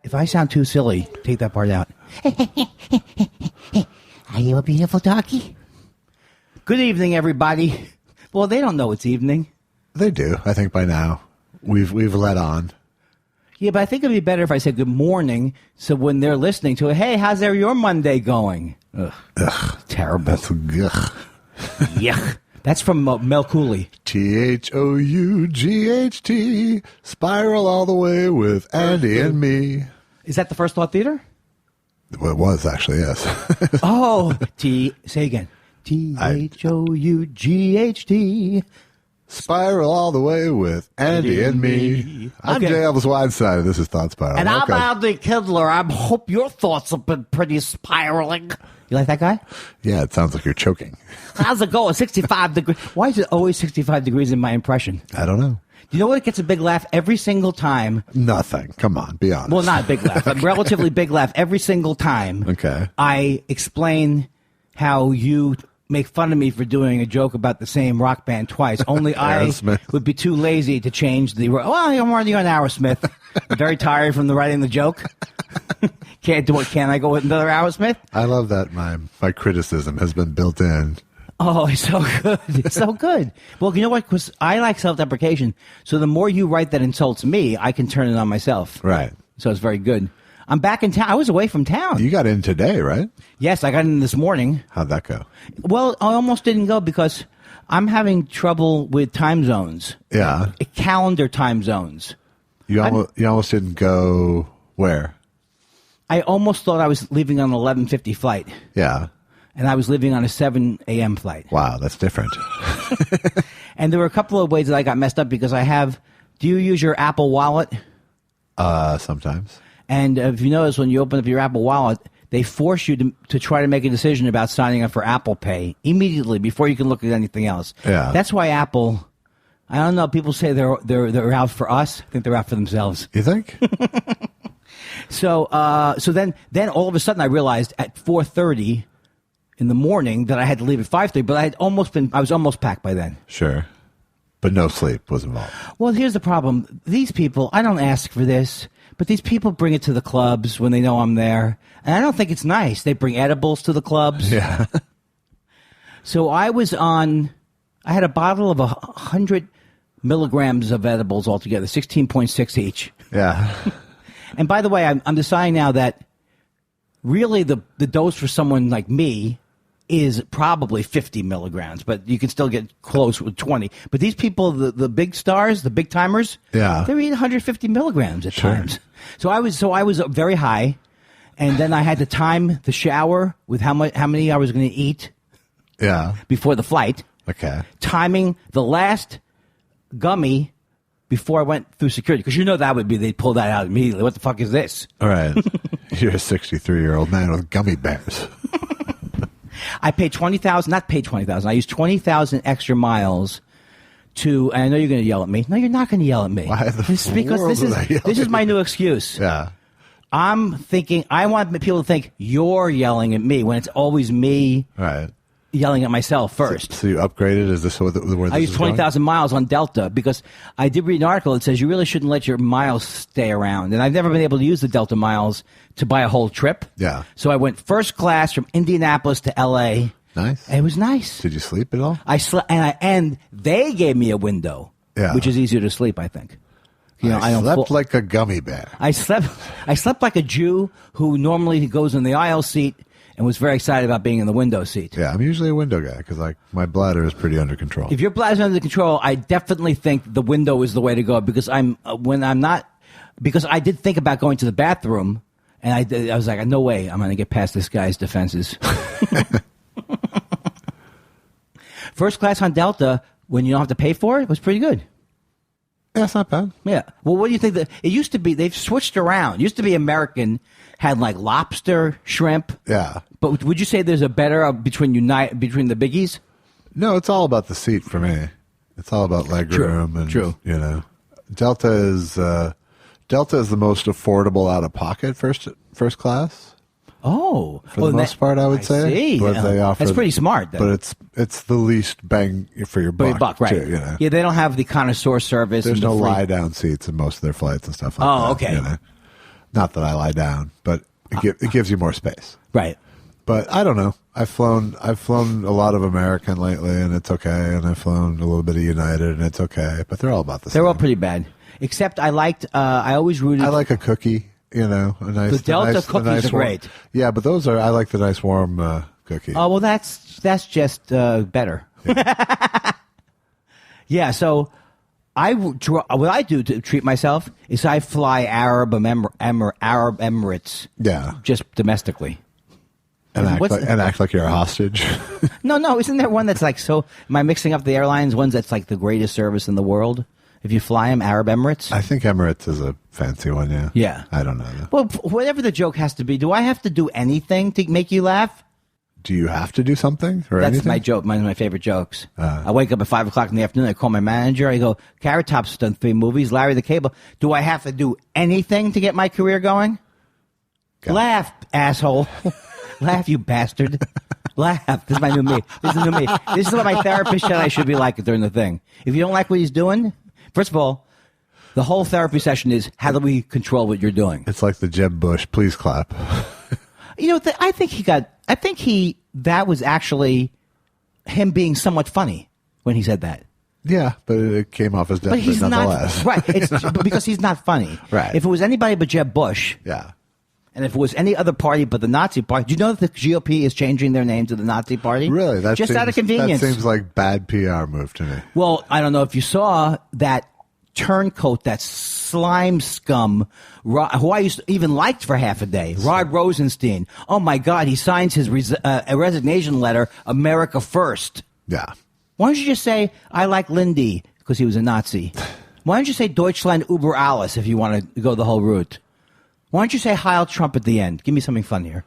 If I sound too silly, take that part out. Are you a beautiful doggy? Good evening, everybody. Well, they don't know it's evening. They do. I think by now we've let on. Yeah, but I think it'd be better if I said good morning, so when they're listening to it, hey, how's your Monday going? Ugh. Terrible. That's ugh. Yuck. That's from Mel Cooley. THOUGHT, spiral all the way with Andy and me. Is that the First Thought Theater? Well, it was actually, yes. Say again. THOUGHT. Spiral all the way with Andy and me. I'm J. Elvis Weinstein, and this is Thought Spiral. And I'm Andy Kindler. I hope your thoughts have been pretty spiraling. You like that guy? Yeah, it sounds like you're choking. How's it going? 65 degrees. Why is it always 65 degrees in my impression? I don't know. You know what gets a big laugh every single time? Nothing. Come on, be honest. Well, not a big laugh. Okay. A relatively big laugh every single time. Okay. I explain how you make fun of me for doing a joke about the same rock band twice. Only I would be too lazy to change the... Well, I'm already on Aerosmith. I'm very tired from writing the joke. Can I go with another Aerosmith? I love that my criticism has been built in. Oh, it's so good. It's so good. Well, you know what? Because I like self-deprecation. So the more you write that insults me, I can turn it on myself. Right. So it's very good. I'm back in town. I was away from town. You got in today, right? Yes, I got in this morning. How'd that go? Well, I almost didn't go because I'm having trouble with time zones. Yeah. Calendar time zones. You almost didn't go where? I almost thought I was leaving on an 11:50 flight. Yeah. And I was leaving on a 7 a.m. flight. Wow, that's different. And there were a couple of ways that I got messed up because I have... Do you use your Apple Wallet? Sometimes. And if you notice, when you open up your Apple Wallet, they force you to try to make a decision about signing up for Apple Pay immediately before you can look at anything else. Yeah. That's why Apple... I don't know. People say they're out for us. I think they're out for themselves. You think? So then all of a sudden I realized at 4:30 in the morning that I had to leave at 5:30, but I was almost packed by then. Sure. But no sleep was involved. Well, here's the problem. These people, I don't ask for this, but these people bring it to the clubs when they know I'm there. And I don't think it's nice. They bring edibles to the clubs. Yeah. So I had a bottle of 100 milligrams of edibles altogether, 16.6 each. Yeah. And by the way, I'm deciding now that really the dose for someone like me is probably 50 milligrams, but you can still get close with 20. But these people, the big stars, the big timers, yeah, they're eating 150 milligrams at times. So I was very high, and then I had to time the shower with how many I was going to eat. Yeah. Before the flight. Okay. Timing the last gummy before I went through security, because that would be, they'd pull that out immediately. What the fuck is this? All right. You're a 63-year-old man with gummy bears. I paid $20,000. I used 20,000 extra miles to, and I know you're going to yell at me. No, you're not going to yell at me. Why the this is my new excuse. Yeah. I'm thinking, I want people to think you're yelling at me when it's always me. Right. Yelling at myself first. So you upgraded? Is this where this I used 20,000 miles on Delta because I did read an article that says you really shouldn't let your miles stay around. And I've never been able to use the Delta miles to buy a whole trip. Yeah. So I went first class from Indianapolis to L.A. Nice. It was nice. Did you sleep at all? I slept, and they gave me a window, which is easier to sleep, I think. I slept like a gummy bear. I slept like a Jew who normally goes in the aisle seat and was very excited about being in the window seat. Yeah, I'm usually a window guy because my bladder is pretty under control. If your bladder's under control, I definitely think the window is the way to go because because I did think about going to the bathroom, and I was like, no way, I'm going to get past this guy's defenses. First class on Delta, when you don't have to pay for it, was pretty good. Yeah, it's not bad. Yeah. Well, what do you think? It used to be, they've switched around. It used to be American, had like lobster, shrimp. Yeah. But would you say there's a better between the biggies? No, it's all about the seat for me. It's all about leg room. And, True. Delta is the most affordable out of pocket first class. Oh, for the most part, I would say. See. But they offer, that's pretty smart. Then. But it's the least bang for your buck, right? Too, Yeah, they don't have the connoisseur service. There's and no lie down seats in most of their flights and stuff like that. Oh, okay. Not that I lie down, but it gives you more space. Right. But I don't know. I've flown a lot of American lately, and it's okay. And I've flown a little bit of United, and it's okay. But they're all about the same. They're all pretty bad. Except I liked. I always rooted. I like a cookie. A nice. The Delta cookies are great. Yeah, but I like the nice warm cookie. Oh well, that's just better. Yeah. Yeah. So what I do to treat myself is I fly Arab Emirates. Yeah. Just domestically. And act like you're a hostage. No. Isn't there one that's like so? Am I mixing up the airlines? Ones that's like the greatest service in the world. If you fly them, Arab Emirates? I think Emirates is a fancy one, yeah. Yeah. I don't know. Well, whatever the joke has to be, do I have to do anything to make you laugh? Do you have to do something or That's anything? my joke. One of my favorite jokes. I wake up at 5 o'clock in the afternoon. I call my manager. I go, Carrot Top's done 3 movies. Larry the Cable. Do I have to do anything to get my career going? Laugh, asshole. Laugh, you bastard. Laugh. This is my new me. This is new me. This is what my therapist said I should be like during the thing. If you don't like what he's doing, first of all, the whole therapy session is how do we control what you're doing? It's like the Jeb Bush, please clap. I think that was actually him being somewhat funny when he said that. Yeah, but it came off as desperate nonetheless. Right. It's because he's not funny. Right. If it was anybody but Jeb Bush. Yeah. And if it was any other party but the Nazi party, do you know that the GOP is changing their name to the Nazi party? Really? Just out of convenience. That seems like bad PR move to me. Well, I don't know if you saw that turncoat, that slime scum, who I used to even liked for half a day, Rod Rosenstein. Oh, my God, he signs his resignation letter, America First. Yeah. Why don't you just say, I like Lindy, because he was a Nazi? Why don't you say Deutschland über alles if you want to go the whole route? Why don't you say Heil Trump at the end? Give me something fun here.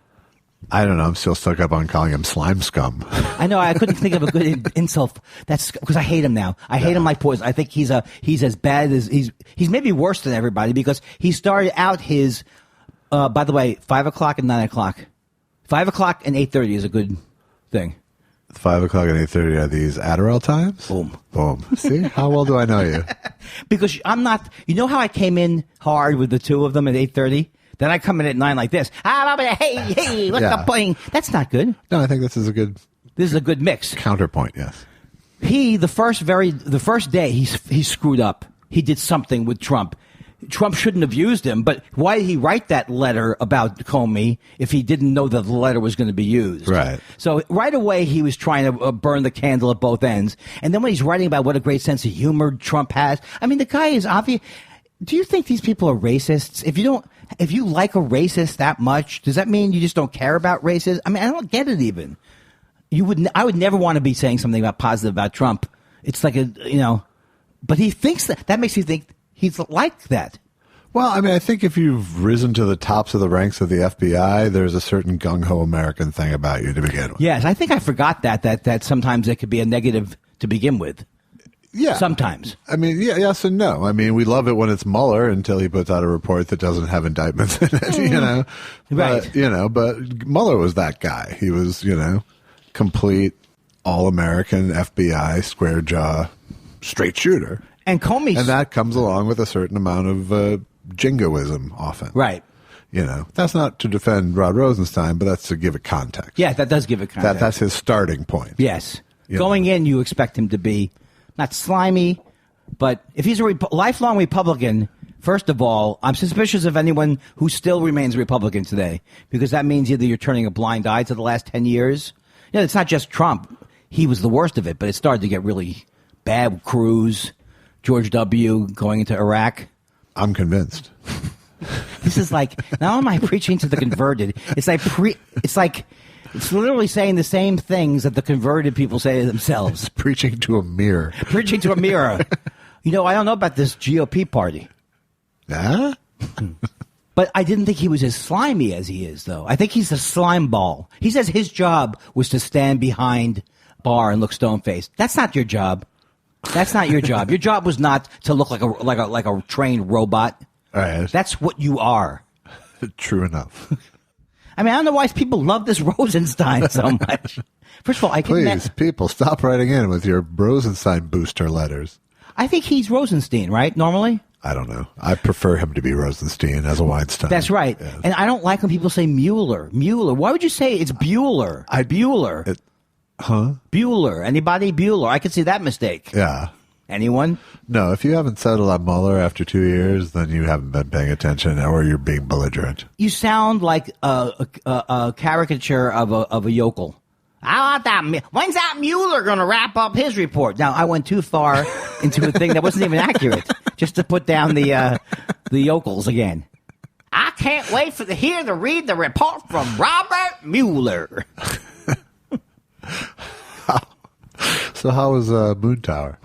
I don't know. I'm still stuck up on calling him slime scum. I know. I couldn't think of a good insult. That's because I hate him now. I hate him like poison. I think he's as bad as he's maybe worse than everybody because he started out his. By the way, 5 o'clock and 9 o'clock. 5 o'clock and 8:30 is a good thing. 5 o'clock and 8:30 are these Adderall times? Boom. See, how well do I know you? Because I'm not. You know how I came in hard with the two of them at 8:30. Then I come in at 9 like this. Hey, what's the point? That's not good. No, I think this is a good mix. Counterpoint, yes. The first day he screwed up. He did something with Trump. Trump shouldn't have used him, but why did he write that letter about Comey if he didn't know that the letter was going to be used? Right. So right away he was trying to burn the candle at both ends. And then when he's writing about what a great sense of humor Trump has, I mean, the guy is obvious. Do you think these people are racists? If you like a racist that much, does that mean you just don't care about racism? I mean, I don't get it even. I would never want to be saying something positive about Trump. It's like but he thinks that makes you think he's like that. Well, I mean, I think if you've risen to the tops of the ranks of the FBI, there's a certain gung-ho American thing about you to begin with. Yes, I think I forgot that sometimes it could be a negative to begin with. Yeah. Sometimes. I mean, yes and no. I mean, we love it when it's Mueller until he puts out a report that doesn't have indictments in it, Right. But Mueller was that guy. He was, complete all-American FBI, square jaw, straight shooter. And Comey. And that comes along with a certain amount of jingoism often. Right. That's not to defend Rod Rosenstein, but that's to give it context. Yeah, that does give it context. That's his starting point. Yes. Going in, you expect him to be not slimy, but if he's a lifelong Republican, first of all, I'm suspicious of anyone who still remains a Republican today, because that means either you're turning a blind eye to the last 10 years. It's not just Trump. He was the worst of it, but it started to get really bad with Cruz, George W. going into Iraq. I'm convinced. This is like, now am I preaching to the converted? It's literally saying the same things that the converted people say to themselves. Preaching to a mirror. Preaching to a mirror. I don't know about this GOP party. Huh? But I didn't think he was as slimy as he is, though. I think he's a slime ball. He says his job was to stand behind bar and look stone-faced. That's not your job. That's not your job. Your job was not to look like a trained robot. All right. That's what you are. True enough. I mean, I don't know why people love this Rosenstein so much. First of all, Please, people, stop writing in with your Rosenstein booster letters. I think he's Rosenstein, right? Normally? I don't know. I prefer him to be Rosenstein as a Weinstein. That's right. Yeah. And I don't like when people say Mueller. Mueller. Why would you say it's Bueller? Bueller. Bueller. Anybody? Bueller. I could see that mistake. Yeah. Anyone? No, if you haven't settled on Mueller after 2 years, then you haven't been paying attention or you're being belligerent. You sound like a caricature of a yokel. How about that? When's that Mueller going to wrap up his report? Now, I went too far into a thing that wasn't even accurate, just to put down the yokels again. I can't wait to read the report from Robert Mueller. So how was Moon Tower?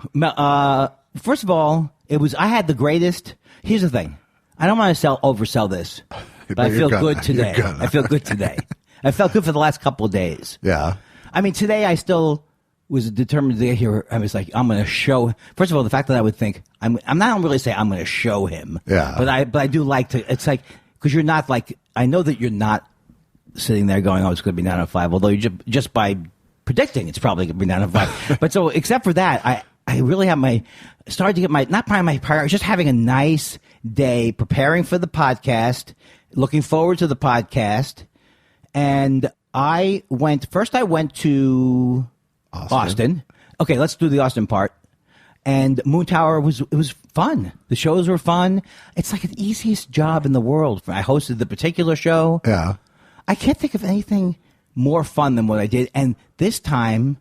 First of all, I had the greatest. Here's the thing. I don't want to oversell this, but I feel good today. I feel good today. I felt good for the last couple of days. Yeah. I mean, today I still was determined to get here. I was like, I'm going to show. First of all, the fact that I would think I'm not really say I'm going to show him. Yeah. But I do like to. It's like because you're not like I know that you're not sitting there going, oh, it's going to be 9 out of 5. Although you just by predicting it's probably going to be 9 out of 5. But so except for that, I really have started to get not probably my priority, just having a nice day preparing for the podcast, looking forward to the podcast. And I went to Austin. Okay, let's do the Austin part. And Moon Tower was fun. The shows were fun. It's like the easiest job in the world. I hosted the particular show. Yeah. I can't think of anything more fun than what I did. And this time,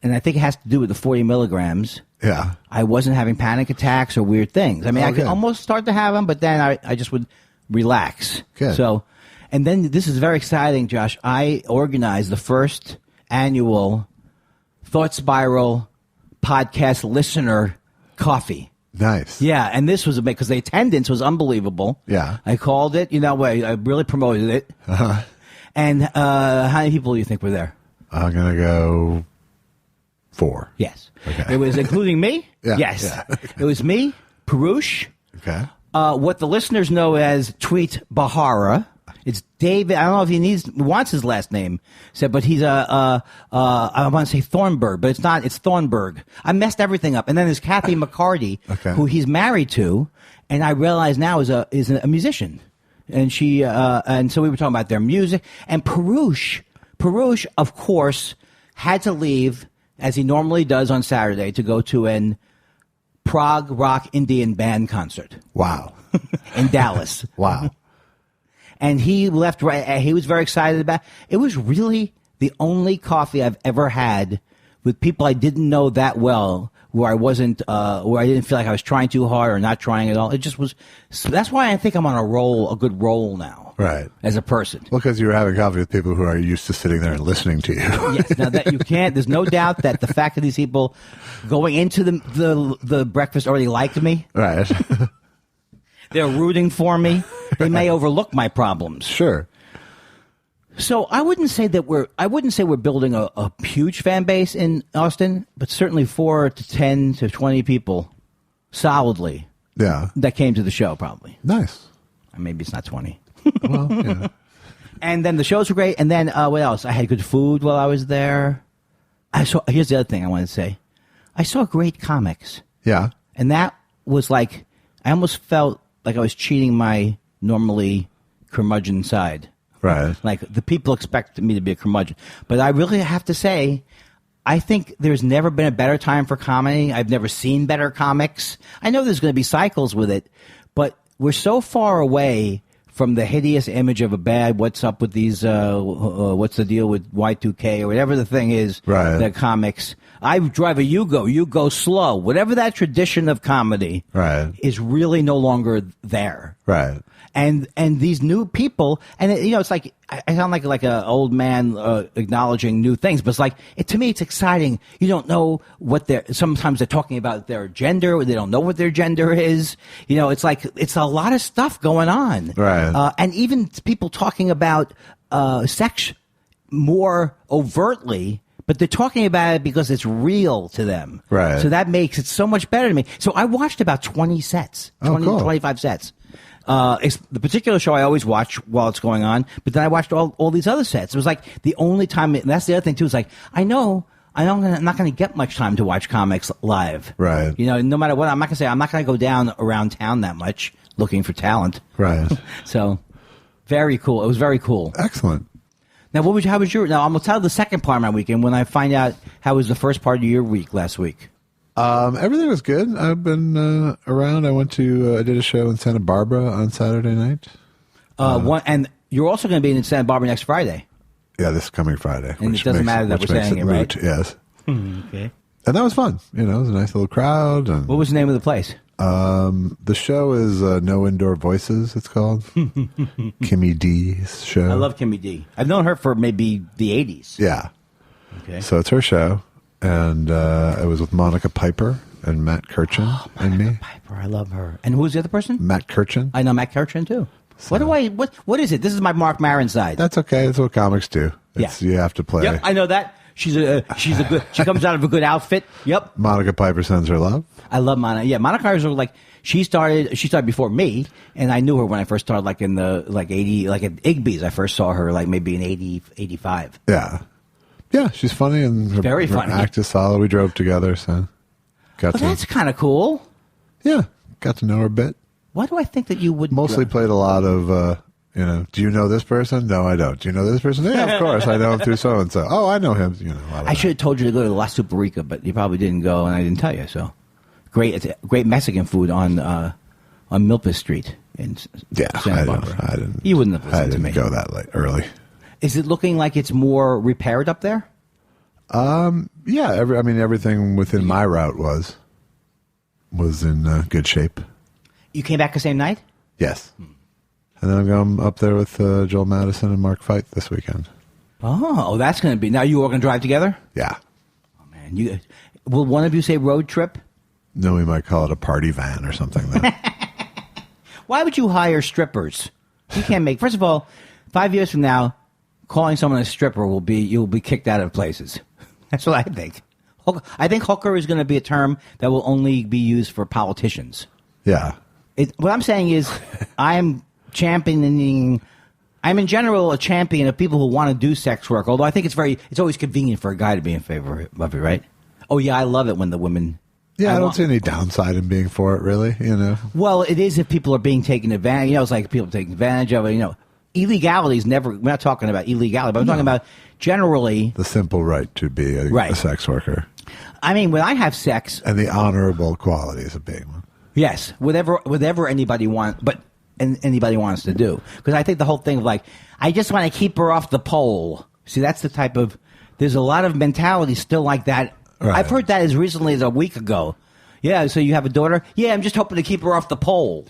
and I think it has to do with the 40 milligrams. Yeah. I wasn't having panic attacks or weird things. I mean, I could almost start to have them, but then I just would relax. Good. So, and then this is very exciting, Josh. I organized the first annual Thought Spiral podcast listener coffee. Nice. Yeah, and this was because the attendance was unbelievable. Yeah. I called it. I really promoted it. Uh-huh. And how many people do you think were there? I'm going to go 4. Yes. Okay. It was including me? Yeah. Yes. Yeah. It was me, Perush. Okay. What the listeners know as Tweet Bahara. It's David. I don't know if he wants his last name said, but he's I want to say Thornburg, but it's not. It's Thornburg. I messed everything up. And then there's Kathy McCarty, who he's married to, and I realize now is a musician, and she and so we were talking about their music. And Perush, of course, had to leave as he normally does on Saturday to go to an prog rock Indian band concert. Wow. In Dallas. Wow. And he left right. He was very excited about it. It was really the only coffee I've ever had with people I didn't know that well, where I wasn't, where I didn't feel like I was trying too hard or not trying at all. It just was. So that's why I think I'm on a good roll now. Right. As a person. Well, because you were having coffee with people who are used to sitting there and listening to you. Yes. Now that you can't. There's no doubt that the fact that these people going into the breakfast already liked me. Right. They're rooting for me. They may overlook my problems. Sure. So I wouldn't say we're building a huge fan base in Austin, but certainly 4 to 10 to 20 people solidly. Yeah. That came to the show probably. Nice. Maybe it's not 20. Well, yeah. And then the shows were great. And then what else? I had good food while I was there. Here's the other thing I wanted to say. I saw great comics. Yeah. And that was like, I almost felt like I was cheating my normally curmudgeon side. Right. Like the people expect me to be a curmudgeon. But I really have to say, I think there's never been a better time for comedy. I've never seen better comics. I know there's going to be cycles with it, but we're so far away from the hideous image of a bad, what's up with these, what's the deal with Y2K or whatever the thing is, right. The comics. I drive a Yugo, you go slow. Whatever that tradition of comedy right. is really no longer there. Right. And these new people, and it's like I sound like an old man acknowledging new things, but it's like to me it's exciting. You don't know what sometimes they're talking about their gender, or they don't know what their gender is. It's like it's a lot of stuff going on, right? And even people talking about sex more overtly. But they're talking about it because it's real to them. Right. So that makes it so much better to me. So I watched about 20 sets, 25 sets. It's the particular show I always watch while it's going on, but then I watched all these other sets. It was like the only time, and that's the other thing too, is like, I know I'm not going to get much time to watch comics live. Right. You know, no matter what, I'm not going to go down around town that much looking for talent. Right. So, very cool. It was very cool. Excellent. Now, how was your? Now, I'm gonna tell the second part of my weekend when I find out how was the first part of your week last week. Everything was good. I've been around. I did a show in Santa Barbara on Saturday night. And you're also going to be in Santa Barbara next Friday. Yeah, this coming Friday. And it doesn't matter that we're saying it, right? Yes. Okay. And that was fun. You know, it was a nice little crowd. And what was the name of the place? The show is No Indoor Voices, it's called. Kimmy D's show. I love Kimmy D. I've known her for maybe the 80s. Yeah. Okay. So it's her show. And it was with Monica Piper and Matt Kirchin and me. Piper, I love her. And who's the other person? Matt Kirchin. I know Matt Kirchin, too. So, what is it? This is my Mark Maron side. That's okay. That's what comics do. Yeah. You have to play. Yep, I know that. She's a good. She comes out of a good outfit. Yep. Monica Piper sends her love. I love Monica. Yeah, Monica is like she started before me, and I knew her when I first started, like in the 80, like at Igby's. I first saw her like maybe in 80, 85. Yeah, yeah, she's funny and very funny. Her act is solid. We drove together, so that's kind of cool. Yeah, got to know her a bit. Why do I think that you would mostly played a lot of? Do you know this person? No, I don't. Do you know this person? Yeah, of course. I know him through so-and-so. Oh, I know him. I should have told you to go to La Superica, but you probably didn't go, and I didn't tell you. So, great Mexican food on Milpas Street in Santa Barbara. I didn't. You wouldn't have listened to me. I didn't go that late, early. Is it looking like it's more repaired up there? Yeah. Everything within my route was in good shape. You came back the same night? Yes. And then I'm going up there with Joel Madison and Mark Veit this weekend. Oh, that's going to be... Now you all going to drive together? Yeah. Oh, man. Will one of you say road trip? No, we might call it a party van or something then. Why would you hire strippers? You can't make... First of all, 5 years from now, calling someone a stripper you'll be kicked out of places. That's what I think. I think hooker is going to be a term that will only be used for politicians. Yeah. What I'm saying is I'm in general a champion of people who want to do sex work, although I think it's always convenient for a guy to be in favor of it, right? Oh, yeah, I love it when the women... Yeah, I don't see any downside in being for it, really, Well, it is if people are being taken advantage. It's like people taking advantage of it, Illegality is never... We're not talking about illegality, but I'm talking about generally... The simple right to be a sex worker. I mean, when I have sex... And the honorable qualities of being one. Yes, whatever anybody wants, but anybody wants to do. Because I think the whole thing of like, I just want to keep her off the pole. See, that's the type of... There's a lot of mentality still like that. Right. I've heard that as recently as a week ago. Yeah, so you have a daughter? Yeah, I'm just hoping to keep her off the pole.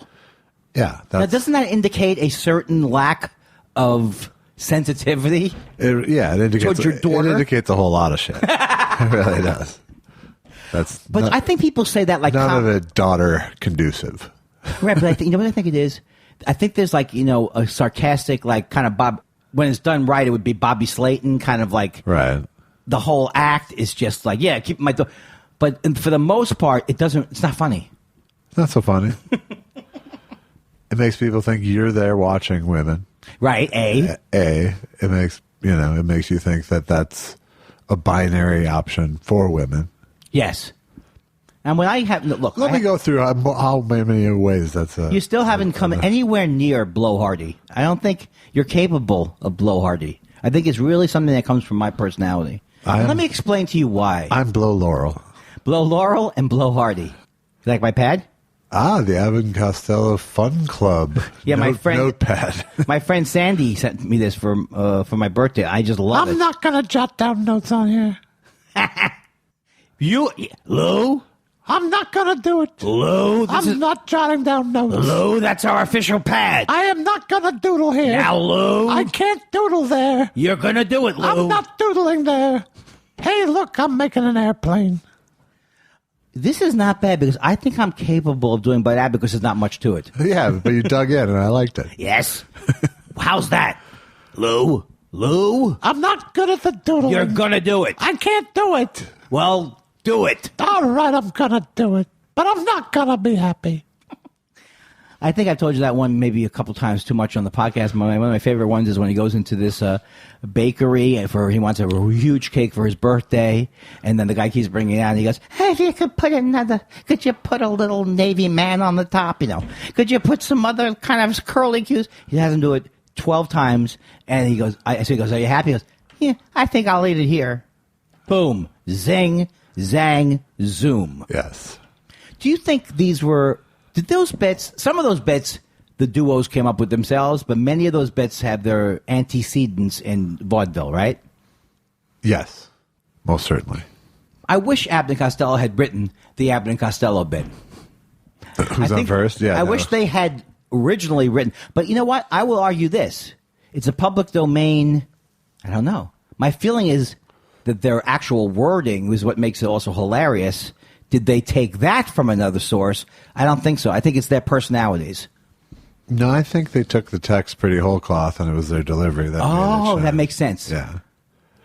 Yeah. Now, doesn't that indicate a certain lack of sensitivity? It indicates towards your daughter? It indicates a whole lot of shit. It really does. I think people say that like... None of it daughter conducive. Right, but you know what I think it is? I think there's like, a sarcastic, like kind of Bob... When it's done right, it would be Bobby Slayton, kind of like... Right. The whole act is just like, yeah, keep my... But for the most part, it's not funny. It's not so funny. It makes people think you're there watching women. Right, it makes you think that that's a binary option for women. Yes. And when I have... Look, let me go through how many ways that's... You still haven't come anywhere near blowhardy. I don't think you're capable of blowhardy. I think it's really something that comes from my personality. Let me explain to you why. I'm Blow Laurel. Blow Laurel and blowhardy. You like my pad? The Abbott Costello Fun Club. Yeah, my friend... Notepad. My friend Sandy sent me this for my birthday. I just love it. I'm not going to jot down notes on here. Lou? I'm not going to do it. Lou? I'm not jotting down notes. Lou, that's our official pad. I am not going to doodle here. Now, Lou. I can't doodle there. You're going to do it, Lou. I'm not doodling there. Hey, look, I'm making an airplane. This is not bad because I think I'm capable of doing that because there's not much to it. Yeah, but you dug in and I liked it. Yes. How's that? Lou? I'm not good at the doodling. You're going to do it. I can't do it. Well, do it. All right, I'm going to do it. But I'm not going to be happy. I think I've told you that one maybe a couple times too much on the podcast. One of my favorite ones is when he goes into this bakery he wants a huge cake for his birthday, and then the guy keeps bringing it out, and he goes, "Hey, if you could put a little navy man on the top, Could you put some other kind of curly cues?" He has him do it 12 times, and he goes, "Are you happy?" He goes, "Yeah, I think I'll eat it here." Boom, zing, zang, zoom. Yes. Do you think did those bits, some of those bits, the duos came up with themselves, but many of those bits have their antecedents in vaudeville, right? Yes, most certainly. I wish Abbott and Costello had written the Abbott and Costello bit. Who's on first? Yeah. I wish they had originally written. But you know what? I will argue this. It's a public domain. I don't know. My feeling is that their actual wording was what makes it also hilarious. Did they take that from another source? I don't think so. I think it's their personalities. No, I think they took the text pretty whole cloth, and it was their delivery that made it. That makes sense. Yeah.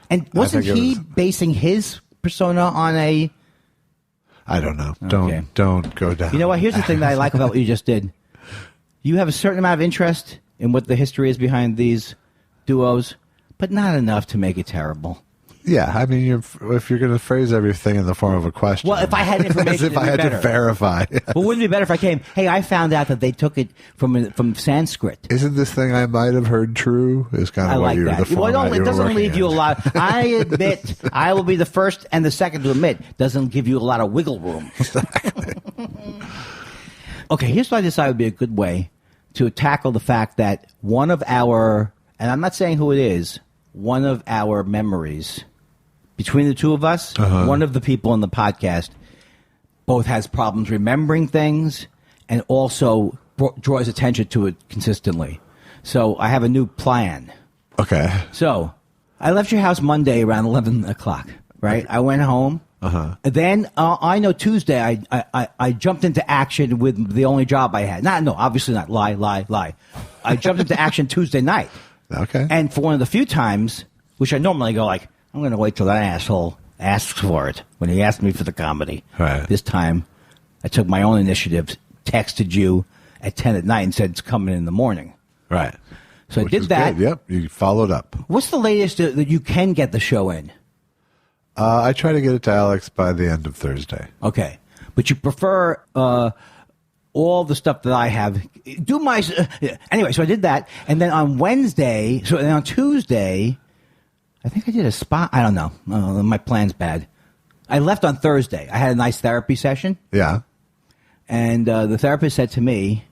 And wasn't he basing his persona on a... I don't know. Don't go down. You know what? Here's the thing that I like about what you just did. You have a certain amount of interest in what the history is behind these duos, but not enough to make it terrible. Yeah, I mean, if you're going to phrase everything in the form of a question. Well, if I had information, as if I had to verify. Yes. Well, wouldn't it be better if I came, "Hey, I found out that they took it from Sanskrit." Isn't this thing I might have heard true? Is kind of what you're the format it doesn't leave you a lot. I admit, I will be the first and the second to admit, doesn't give you a lot of wiggle room. Exactly. Okay, here's what I decided would be a good way to tackle the fact that one of our, and I'm not saying who it is, one of our memories between the two of us, one of the people in the podcast both has problems remembering things and also draws attention to it consistently. So I have a new plan. Okay. So I left your house Monday around 11 o'clock, right? I went home. Then I know Tuesday I jumped into action with the only job I had. Obviously not. Lie. I jumped into action Tuesday night. Okay. And for one of the few times, which I normally go like, I'm going to wait till that asshole asks for it when he asked me for the comedy. Right. This time, I took my own initiative, texted you at 10 at night and said it's coming in the morning. Right. So I did that. Good. Yep, you followed up. What's the latest that you can get the show in? I try to get it to Alex by the end of Thursday. Okay. But you prefer all the stuff that I have. Anyway, so I did that. And then on on Tuesday... I think I did a spot. I don't know. My plan's bad. I left on Thursday. I had a nice therapy session. Yeah. And the therapist said to me,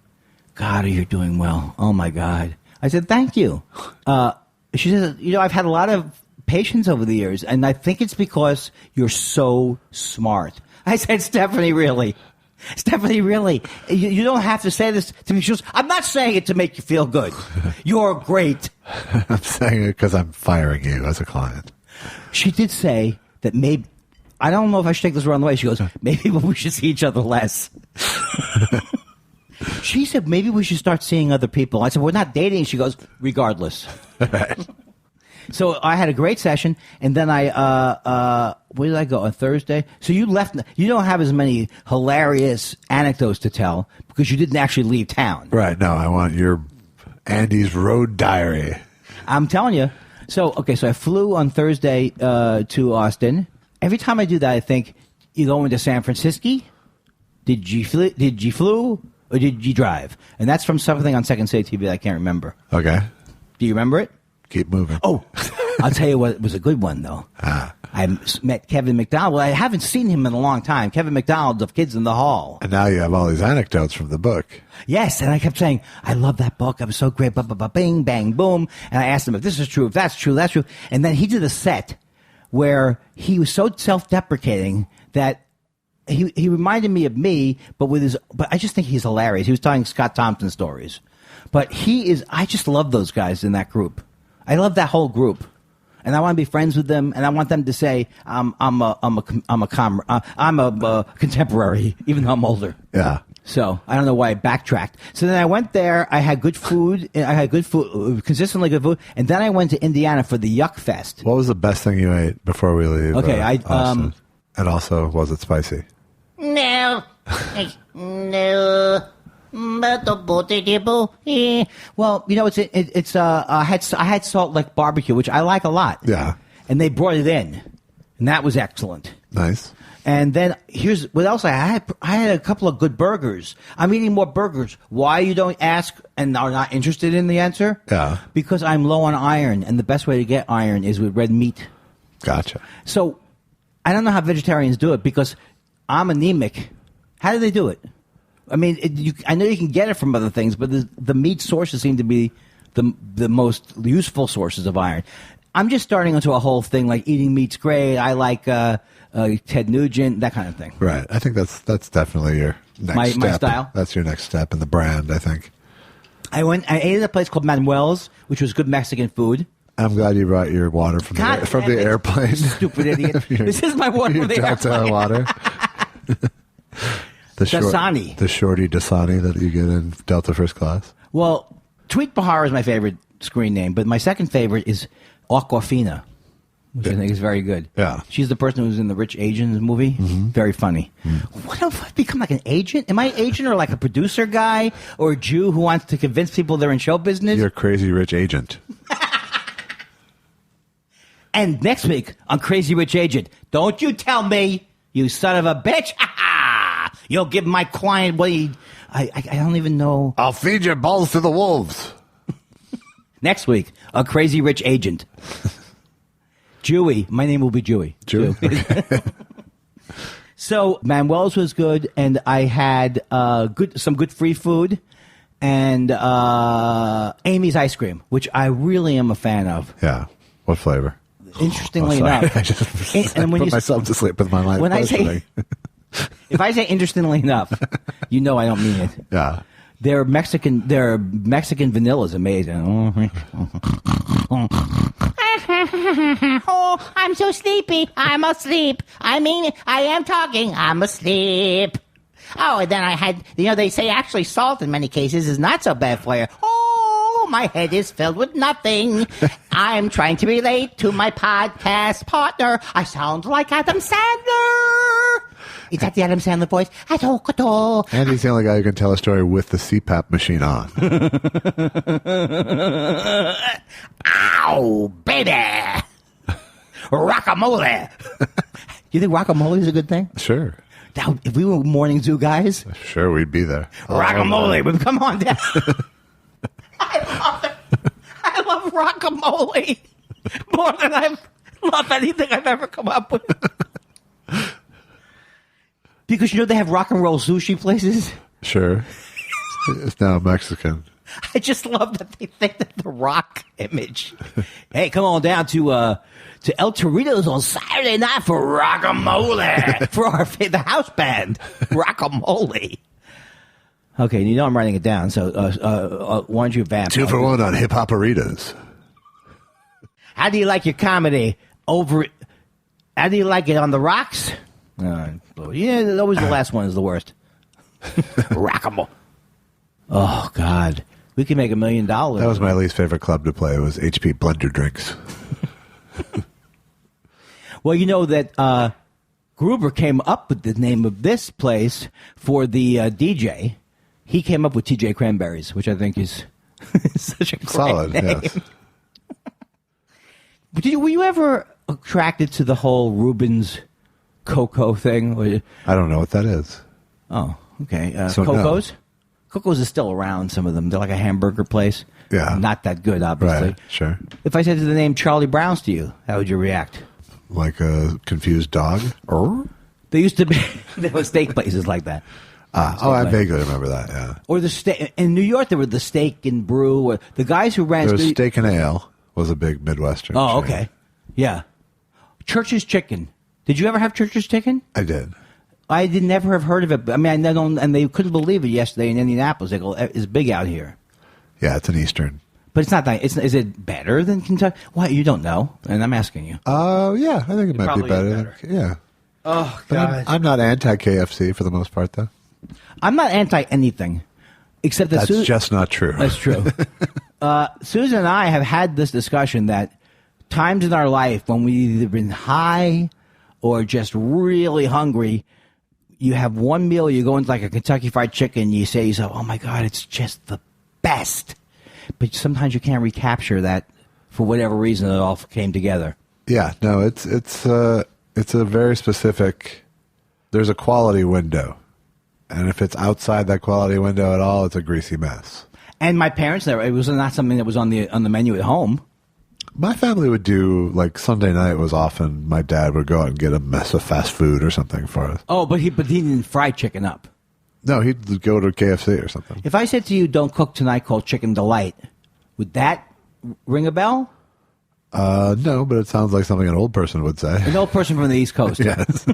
"God, you're doing well. Oh, my God." I said, "Thank you." She said, "I've had a lot of patients over the years, and I think it's because you're so smart." I said, Stephanie, really? You don't have to say this to me. She goes, "I'm not saying it to make you feel good. You're great." I'm saying it because I'm firing you as a client. She did say that maybe, I don't know if I should take this the wrong way. She goes, "Maybe we should see each other less." She said, "Maybe we should start seeing other people." I said, "We're not dating." She goes, "Regardless." Right. So I had a great session, and then where did I go on Thursday? So you left. You don't have as many hilarious anecdotes to tell because you didn't actually leave town. Right. No, I want your Andy's road diary. I'm telling you. So I flew on Thursday to Austin. Every time I do that, I think, you going to San Francisco? Did you flew or did you drive? And that's from something on Second City TV that I can't remember. Okay. Do you remember it? Keep moving. Oh, I'll tell you what, it was a good one, though. I met Kevin McDonald. Well, I haven't seen him in a long time. Kevin McDonald of Kids in the Hall. And now you have all these anecdotes from the book. Yes, and I kept saying, "I love that book. It was so great. Bing, bang, boom." And I asked him if this is true, if that's true, that's true. And then he did a set where he was so self-deprecating that he reminded me of me, but I just think he's hilarious. He was telling Scott Thompson stories. But I just love those guys in that group. I love that whole group, and I want to be friends with them, and I want them to say I'm a contemporary, even though I'm older. Yeah. So I don't know why I backtracked. So then I went there. I had good food. Consistently good food, and then I went to Indiana for the Yuck Fest. What was the best thing you ate before we leave? Okay, Austin? And also, was it spicy? No. No. Well, you know, I had Salt Lick barbecue, which I like a lot. Yeah. And they brought it in, and that was excellent. Nice. And then here's what else I had. I had a couple of good burgers. I'm eating more burgers. Why you don't ask and are not interested in the answer? Yeah. Because I'm low on iron, and the best way to get iron is with red meat. Gotcha. So I don't know how vegetarians do it because I'm anemic. How do they do it? I mean, I know you can get it from other things, but the meat sources seem to be the most useful sources of iron. I'm just starting into a whole thing like eating meat's great. I like Ted Nugent, that kind of thing. Right. I think that's definitely your next step. My style? That's your next step in the brand, I think. I ate at a place called Manuel's, which was good Mexican food. I'm glad you brought your water from the airplane. Stupid idiot. This is my water from the Delta airplane. water. Dasani. The shorty Dasani that you get in Delta First Class. Well, Tweet Bahar is my favorite screen name, but my second favorite is Aquafina, which I think is very good. Yeah. She's the person who's in the Rich Asians movie. Mm-hmm. Very funny. Mm. What if I become like an agent? Am I an agent or like a producer guy or a Jew who wants to convince people they're in show business? You're a crazy rich agent. And next week on Crazy Rich Agent, don't you tell me, you son of a bitch, you'll give my client what he... I don't even know. I'll feed your balls to the wolves. Next week, a Crazy Rich Agent. Jewy. My name will be Jewy. Jewy? Okay. So, Manuel's was good, and I had some good free food, and Amy's ice cream, which I really am a fan of. Yeah. What flavor? Interestingly enough. I just put myself to sleep with my life. When if I say interestingly enough, you know I don't mean it. Yeah. Their Mexican vanilla is amazing. Oh, I'm so sleepy. I'm asleep. I mean, I am talking. I'm asleep. Oh, and then I had, they say actually salt in many cases is not so bad for you. Oh, my head is filled with nothing. I'm trying to relate to my podcast partner. I sound like Adam Sandler. Is that the Adam Sandler voice? And he's the only guy who can tell a story with the CPAP machine on. Ow, baby. Rockamole. You think rockamole is a good thing? Sure. Now, if we were morning zoo guys, sure, we'd be there. Rockamole, but come on down. I love it. I love rockamole more than I love anything I've ever come up with. Because they have rock and roll sushi places. Sure. It's now Mexican. I just love that they think that the rock image. Hey, come on down to El Torito's on Saturday night for Rockamole for the house band Rockamole. Okay, I'm writing it down. So why don't you vamp? 2 for 1 on hip hoperitas. How do you like your comedy How do you like it on the rocks? Always the last one is the worst. Rockamole. Oh God. We could make $1 million. That was my least favorite club to play. It was HP Blender Drinks. Well, that Gruber came up with the name of this place for the DJ. He came up with TJ Cranberries, which I think is such a great solid name. Yes. Were you ever attracted to the whole Reuben's Cocoa thing? I don't know what that is. Oh, okay. So Coco's? No. Coco's is still around, some of them. They're like a hamburger place. Yeah. Not that good, obviously. Right, sure. If I said the name Charlie Brown's to you, how would you react? Like a confused dog? There used to be there were steak places like that. I vaguely remember that, yeah. Or the steak in New York, there were the Steak and Brew. Or the guys who ran... There was Steak and Ale was a big Midwestern chain. Okay. Yeah. Church's Chicken. Did you ever have Church's Chicken? I did. I did never have heard of it. I mean, and they couldn't believe it yesterday in Indianapolis. They go, it's big out here. Yeah, it's an Eastern. But it's not that. Is it better than Kentucky? Why? You don't know, and I'm asking you. Yeah, I think it might be better. Yeah. Oh, but God. I'm not anti-KFC for the most part, though. I'm not anti-anything, except that That's just not true. That's true. Susan and I have had this discussion that times in our life when we've either been high or just really hungry, you have one meal, you go into like a Kentucky Fried Chicken, you say to yourself, oh my God, it's just the best. But sometimes you can't recapture that for whatever reason. It all came together. Yeah, no, it's a very specific. There's a quality window, and if it's outside that quality window at all, it's a greasy mess. And my parents never. It was not something that was on the menu at home. My family would do, like, Sunday night was often, my dad would go out and get a mess of fast food or something for us. Oh, but he didn't fry chicken up. No, he'd go to KFC or something. If I said to you, don't cook tonight, called Chicken Delight, would that ring a bell? No, but it sounds like something an old person would say. An old person from the East Coast. Yes.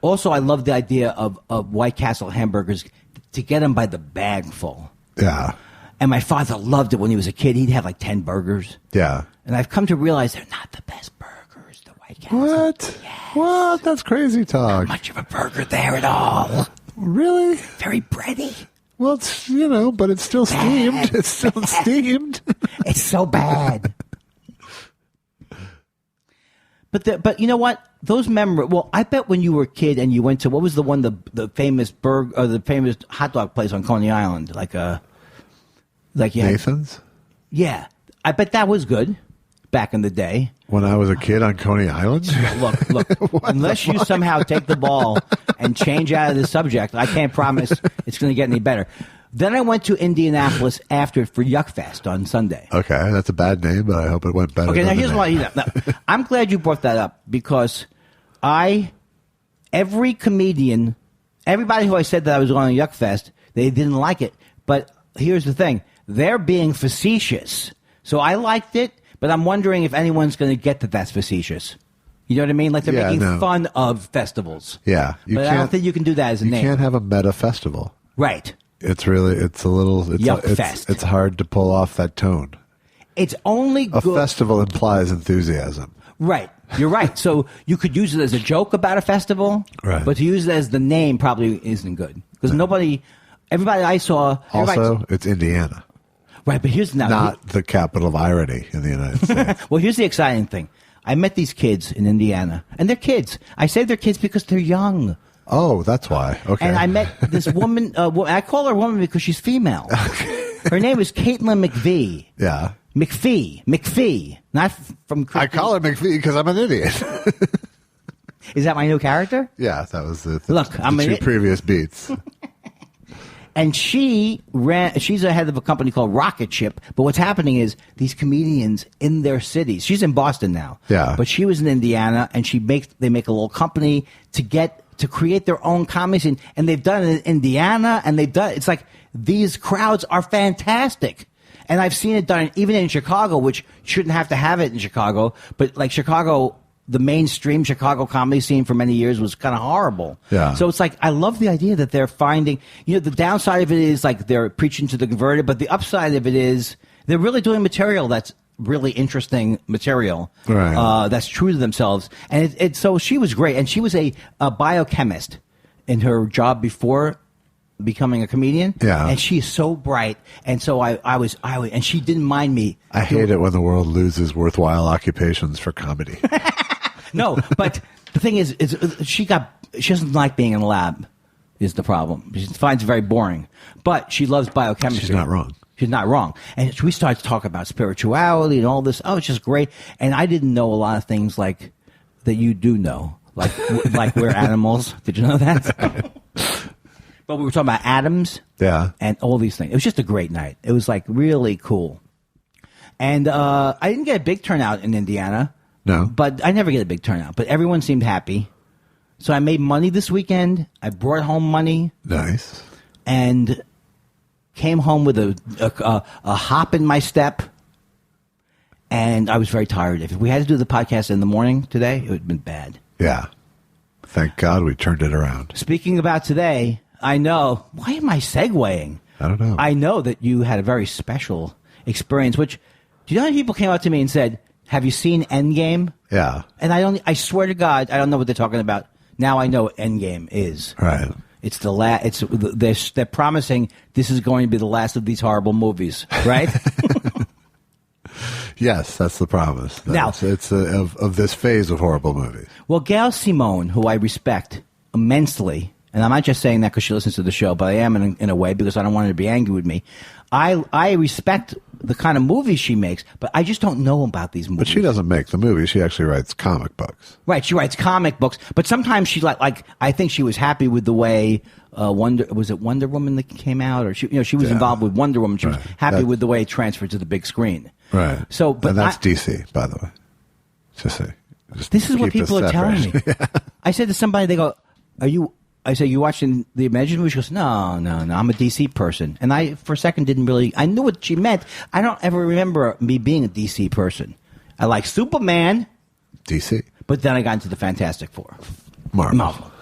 Also, I love the idea of White Castle hamburgers to get them by the bag full. Yeah. And my father loved it when he was a kid. He'd have like 10 burgers. Yeah. And I've come to realize they're not the best burgers, the White Castle. What? Yes. What? That's crazy talk. Not much of a burger there at all. Really? Very bready. Well, it's, but it's still steamed. Bad. It's still steamed. It's so bad. But you know what? Those well, I bet when you were a kid and you went to, what was the one, the famous the famous hot dog place on Coney Island? Like Nathan's? Yeah. I bet that was good back in the day. When I was a kid on Coney Island? Look. Unless you somehow take the ball and change out of the subject, I can't promise it's going to get any better. Then I went to Indianapolis after for Yuckfest on Sunday. Okay, that's a bad name, but I hope it went better. Okay, now here's why. I'm glad you brought that up because every comedian, everybody who I said that I was going to Yuckfest, they didn't like it. But here's the thing. They're being facetious. So I liked it, but I'm wondering if anyone's going to get that that's facetious. You know what I mean? Like they're making fun of festivals. Yeah. But I don't think you can do that as a name. You can't have a meta festival. Right. It's a little... Yuckfest. It's hard to pull off that tone. It's only good... A festival implies enthusiasm. Right. You're right. So you could use it as a joke about a festival, right. But to use it as the name probably isn't good. Because everybody I saw... Also, it's Indiana. Right, but here's not the capital of irony in the United States. Well, here's the exciting thing. I met these kids in Indiana, and they're kids. I say they're kids because they're young. Oh, that's why. Okay. And I met this woman. I call her woman because she's female. Her name is Caitlin McVie. Yeah. McPhee. Not from... I call her McPhee because I'm an idiot. Is that my new character? Yeah, that was the two previous beats. And she's the head of a company called Rocket Ship. But what's happening is these comedians in their cities. She's in Boston now. Yeah. But she was in Indiana, and they make a little company to create their own comedy scene. And they've done it in Indiana, and it's like these crowds are fantastic. And I've seen it done even in Chicago, which shouldn't have to have it in Chicago. But like Chicago, the mainstream Chicago comedy scene for many years was kind of horrible. Yeah. So it's like, I love the idea that they're finding, the downside of it is like they're preaching to the converted, but the upside of it is they're really doing material that's really interesting material. Right. That's true to themselves. And so she was great. And she was a biochemist in her job before becoming a comedian. Yeah. And she is so bright. And so I was, and she didn't mind me. I hate it when the world loses worthwhile occupations for comedy. No, but the thing is she doesn't like being in the lab is the problem. She finds it very boring. But she loves biochemistry. She's not wrong. She's not wrong. And we started to talk about spirituality and all this. Oh, it's just great. And I didn't know a lot of things like that you do know. Like we're animals. Did you know that? But we were talking about atoms. Yeah. And all these things. It was just a great night. It was like really cool. And I didn't get a big turnout in Indiana. No. But I never get a big turnout. But everyone seemed happy. So I made money this weekend. I brought home money. Nice. And came home with a hop in my step. And I was very tired. If we had to do the podcast in the morning today, it would have been bad. Yeah. Thank God we turned it around. Speaking about today, I know. Why am I segueing? I don't know. I know that you had a very special experience, which, do you know how many people came up to me and said, have you seen Endgame? Yeah. And I swear to God, I don't know what they're talking about. Now I know what Endgame is. Right. It's they're promising this is going to be the last of these horrible movies, right? Yes, that's the promise. Now, it's of this phase of horrible movies. Well, Gail Simone, who I respect immensely, and I'm not just saying that because she listens to the show, but I am in a way because I don't want her to be angry with me. I respect the kind of movies she makes, but I just don't know about these movies. But she doesn't make the movies. She actually writes comic books. Right, she writes comic books, but sometimes she like I think she was happy with the way Wonder Woman that came out, or she was involved with Wonder Woman. She was happy with the way it transferred to the big screen. Right. So, but and that's DC, by the way. This is what people are telling me. Yeah. I said to somebody, they go, I said, you watching the Avengers movie? She goes, no, I'm a DC person. And I, for a second, I knew what she meant. I don't ever remember me being a DC person. I like Superman. DC. But then I got into the Fantastic Four. Marvel.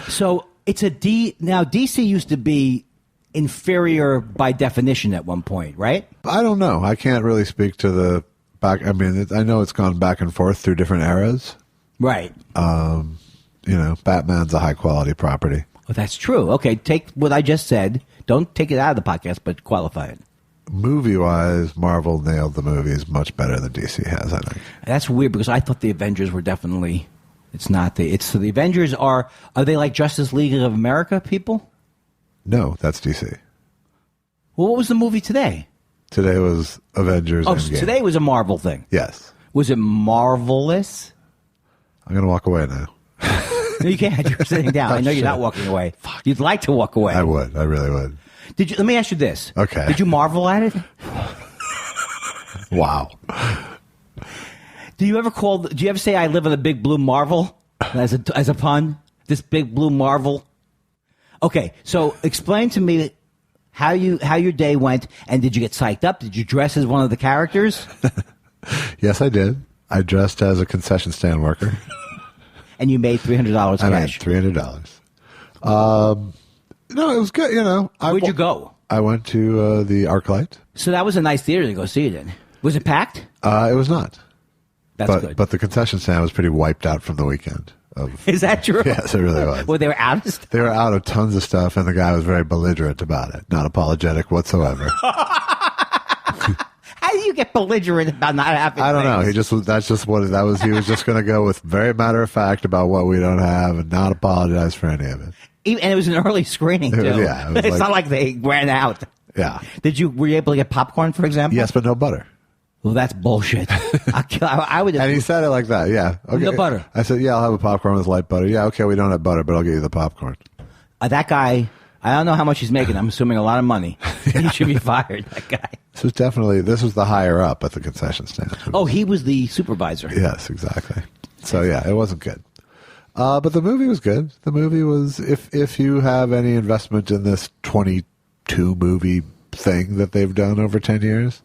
So it's a D. Now, DC used to be inferior by definition at one point, right? I don't know. I can't really speak to the back. I mean, I know it's gone back and forth through different eras. Right. Batman's a high quality property. Well, that's true. Okay, take what I just said. Don't take it out of the podcast, but qualify it. Movie wise, Marvel nailed the movies much better than DC has, I think. That's weird because I thought the Avengers were definitely. It's not the. It's the Avengers are they like Justice League of America people? No, that's DC. Well, what was the movie today? Today was Avengers. Oh, so today was a Marvel thing. Yes. Was it marvelous? I'm going to walk away now. No, you can't. You're sitting down. I know you're not walking away. Fuck. You'd like to walk away. I would. I really would. Did you? Let me ask you this. Okay. Did you marvel at it? Wow. Do you ever say I live in a big blue marvel as a pun? This big blue marvel. Okay, so explain to me how your day went, and did you get psyched up? Did you dress as one of the characters? Yes, I did. I dressed as a concession stand worker. And you made $300 cash. I made $300. No, it was good. Where'd you go? I went to the ArcLight. So that was a nice theater to go see it in. Was it packed? It was not. That's good. But the concession stand was pretty wiped out from the weekend. Is that true? Yes, it really was. Well, they were out of stuff? They were out of tons of stuff, and the guy was very belligerent about it. Not apologetic whatsoever. How do you get belligerent about not having I don't know. things? That's just what that was. He was just going to go with very matter of fact about what we don't have and not apologize for any of it. And it was an early scring, too. It's not like they ran out. Yeah. Were you able to get popcorn, for example? Yes, but no butter. Well, that's bullshit. I would. And he said it like that. Yeah. Okay. No butter. I said, yeah, I'll have a popcorn with light butter. Yeah. Okay. We don't have butter, but I'll get you the popcorn. That guy, I don't know how much he's making. I'm assuming a lot of money. Yeah. He should be fired, that guy. This was the higher up at the concession stand. Oh, he was the supervisor. Yes, exactly. So yeah, it wasn't good. But the movie was good. The movie was, if you have any investment in this 22 movie thing that they've done over 10 years,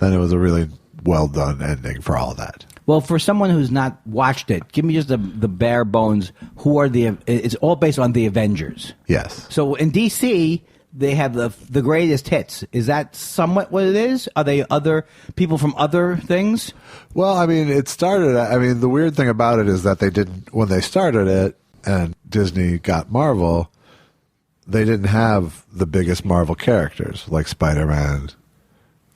then it was a really well done ending for all of that. Well, for someone who's not watched it, give me just the bare bones. It's all based on the Avengers. Yes. So in DC, they have the greatest hits. Is that somewhat what it is? Are they other people from other things? Well, I mean, the weird thing about it is that when they started it and Disney got Marvel, they didn't have the biggest Marvel characters like Spider-Man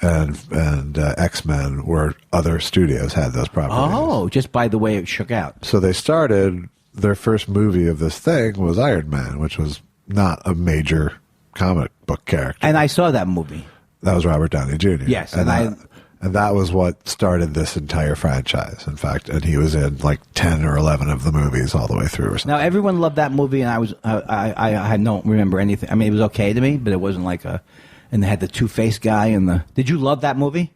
and X-Men, where other studios had those properties. Oh, just by the way it shook out. So they started, their first movie of this thing was Iron Man, which was not a major comic book character. And I saw that movie. That was Robert Downey Jr. Yes. And that was what started this entire franchise, in fact. And he was in like 10 or 11 of the movies all the way through or something. Now, everyone loved that movie, and I don't remember anything. I mean, it was okay to me, but it wasn't like and they had the Two-Face guy and did you love that movie?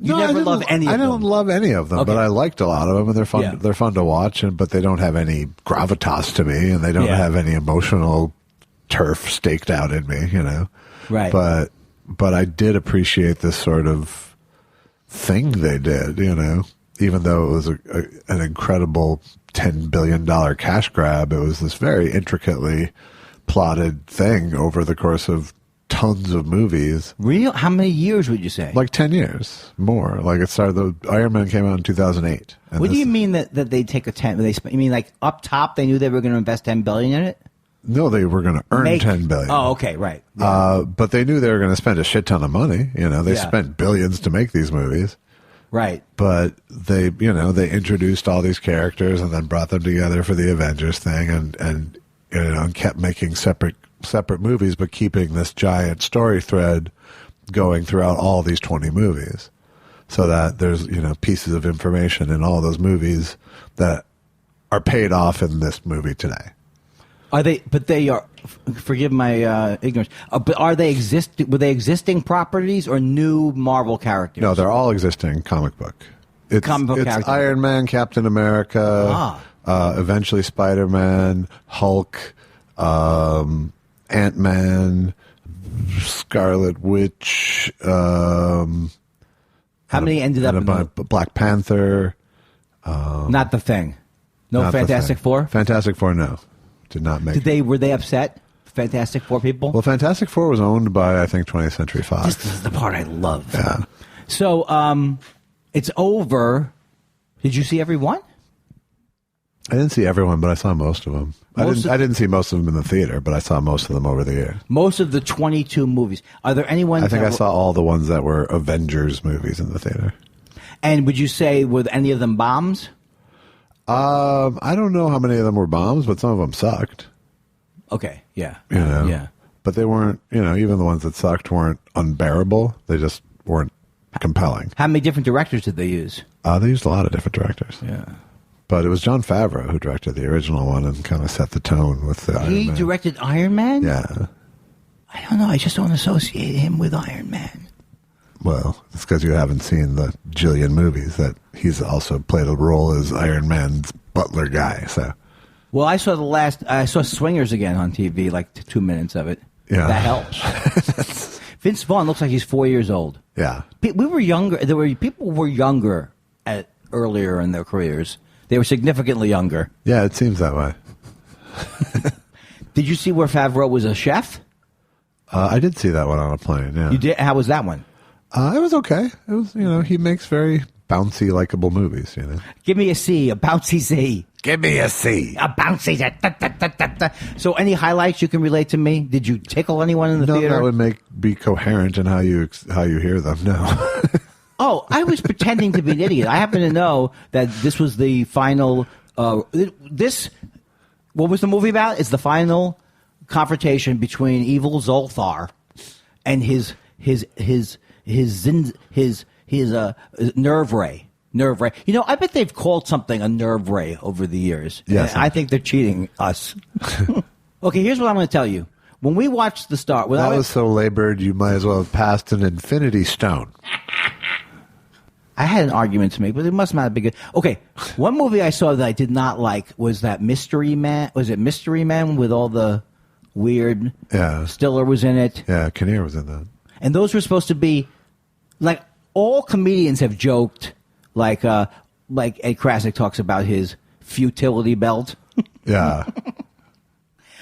You never loved any of them. I don't love any of them, but I liked a lot of them, and they're fun. Yeah. They're fun to watch, but they don't have any gravitas to me, and they don't have any emotional turf staked out in me, Right. But I did appreciate this sort of thing they did, even though it was an incredible $10 billion cash grab. It was this very intricately plotted thing over the course of tons of movies. Real? How many years would you say? Like 10 years more. Like it started. Iron Man came out in 2008. What do you mean that they take a 10? You mean like up top they knew they were going to invest $10 billion in it? No, they were going to earn $10 billion. Oh, okay, right. Yeah. But they knew they were going to spend a shit ton of money. They spent billions to make these movies. Right. But they introduced all these characters and then brought them together for the Avengers thing and kept making separate movies, but keeping this giant story thread going throughout all these 20 movies, so that there's pieces of information in all those movies that are paid off in this movie today. Are they? But they are. Forgive my ignorance. But are they Were they existing properties or new Marvel characters? No, they're all existing comic book. It's characters. Iron Man, Captain America, eventually Spider-Man, Hulk, Ant-Man, Scarlet Witch. How many ended up in Black Panther? Not the Thing. No Fantastic Four? Fantastic Four, no. Did not make Were they upset? Fantastic Four people? Well, Fantastic Four was owned by, I think, 20th Century Fox. This is the part I love. Yeah. So, it's over. Did you see every one? I didn't see everyone, but I saw most of them. I didn't see most of them in the theater, but I saw most of them over the years. Most of the 22 movies. Are there any ones? I think I saw all the ones that were Avengers movies in the theater. And would you say, were any of them bombs? I don't know how many of them were bombs, but some of them sucked. Okay, yeah. Yeah. But they weren't, even the ones that sucked weren't unbearable. They just weren't compelling. How many different directors did they use? They used a lot of different directors. Yeah. But it was Jon Favreau who directed the original one and kind of set the tone with the Iron Man. He directed Iron Man? Yeah. I don't know. I just don't associate him with Iron Man. Well, it's because you haven't seen the jillion movies that he's also played a role as Iron Man's butler guy. So, well, I saw Swingers again on TV, like 2 minutes of it. Yeah, that helps. Vince Vaughn looks like he's 4 years old. Yeah, we were younger. People were younger earlier in their careers. They were significantly younger. Yeah, it seems that way. Did you see where Favreau was a chef? I did see that one on a plane. Yeah, you did. How was that one? It was okay. It was, he makes very bouncy, likable movies. Give me a C, a bouncy C. Give me a C, a bouncy. Da. So, any highlights you can relate to me? Did you tickle anyone in the theater? No, that would be coherent in how you hear them. No. Oh, I was pretending to be an idiot. I happen to know that this was the final. What was the movie about? It's the final confrontation between evil Zolthar and his nerve ray. Nerve ray. I bet they've called something a nerve ray over the years. Yes, I think they're cheating us. Okay, here's what I'm going to tell you. When we watched the Star, that was so labored, you might as well have passed an infinity stone. I had an argument to make, but it must not be good. Okay, one movie I saw that I did not like was that Mystery Man. Was it Mystery Man with all the weird? Yeah. Stiller was in it. Yeah, Kinnear was in that. And those were supposed to be, like, all comedians have joked, like Ed Krasnick talks about his futility belt. Yeah.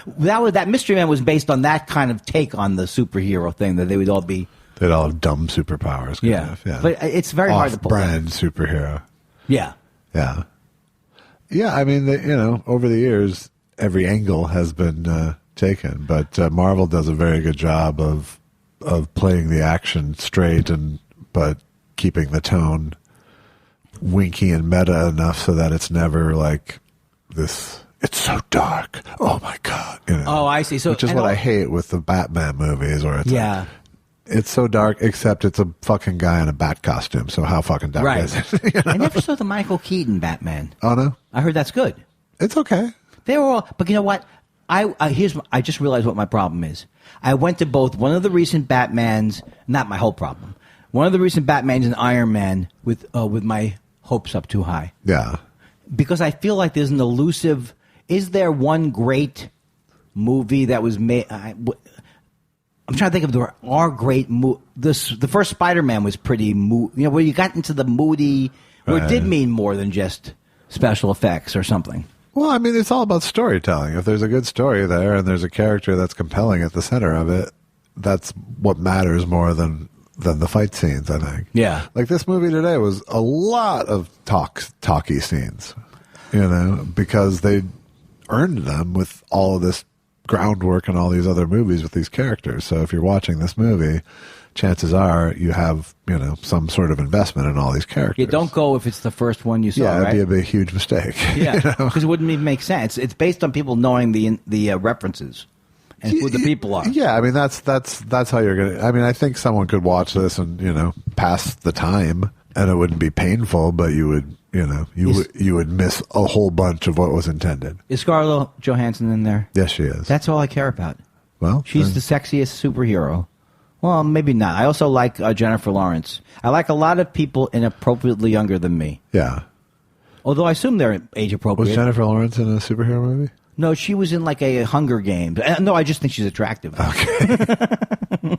That Mystery Man was based on that kind of take on the superhero thing, that they would all be. They'd all have dumb superpowers. Yeah. But it's very hard to pull. Off-brand superhero. Yeah. Yeah. Yeah, I mean, over the years, every angle has been taken, but Marvel does a very good job of playing the action straight but keeping the tone winky and meta enough so that it's never like this. It's so dark. Oh my God! Oh, I see. So, which is what I hate with the Batman movies, where it's like, it's so dark, except it's a fucking guy in a bat costume. So how fucking dark is it? I never saw the Michael Keaton Batman. Oh no, I heard that's good. It's okay. They were all, but you know what? I just realized what my problem is. I went to both one of the recent Batmans, not my whole problem. One of the recent Batmans and Iron Man with my hopes up too high. Yeah. Because I feel like there's an elusive. Is there one great movie that was made? I'm trying to think of there are great. The first Spider-Man was pretty where you got into the moody, where it did mean more than just special effects or something. Well, I mean, it's all about storytelling. If there's a good story there and there's a character that's compelling at the center of it, that's what matters more than the fight scenes, I think. Yeah. Like this movie today was a lot of talky scenes, because they earned them with all of this groundwork in all these other movies with these characters. So if you're watching this movie, chances are you have, some sort of investment in all these characters. You don't go if it's the first one you saw, yeah, it'd right? be a big, huge mistake. Yeah, because it wouldn't even make sense. It's based on people knowing the references and who the people are. Yeah, I mean, that's how you're going to... I mean, I think someone could watch this and, pass the time, and it wouldn't be painful, but you would... you would miss a whole bunch of what was intended. Is Scarlett Johansson in there? Yes, she is. That's all I care about. Well, she's the sexiest superhero. Well, maybe not. I also like Jennifer Lawrence. I like a lot of people inappropriately younger than me. Yeah. Although I assume they're age appropriate. Was Jennifer Lawrence in a superhero movie? No, she was in like a Hunger Games. No, I just think she's attractive. Okay.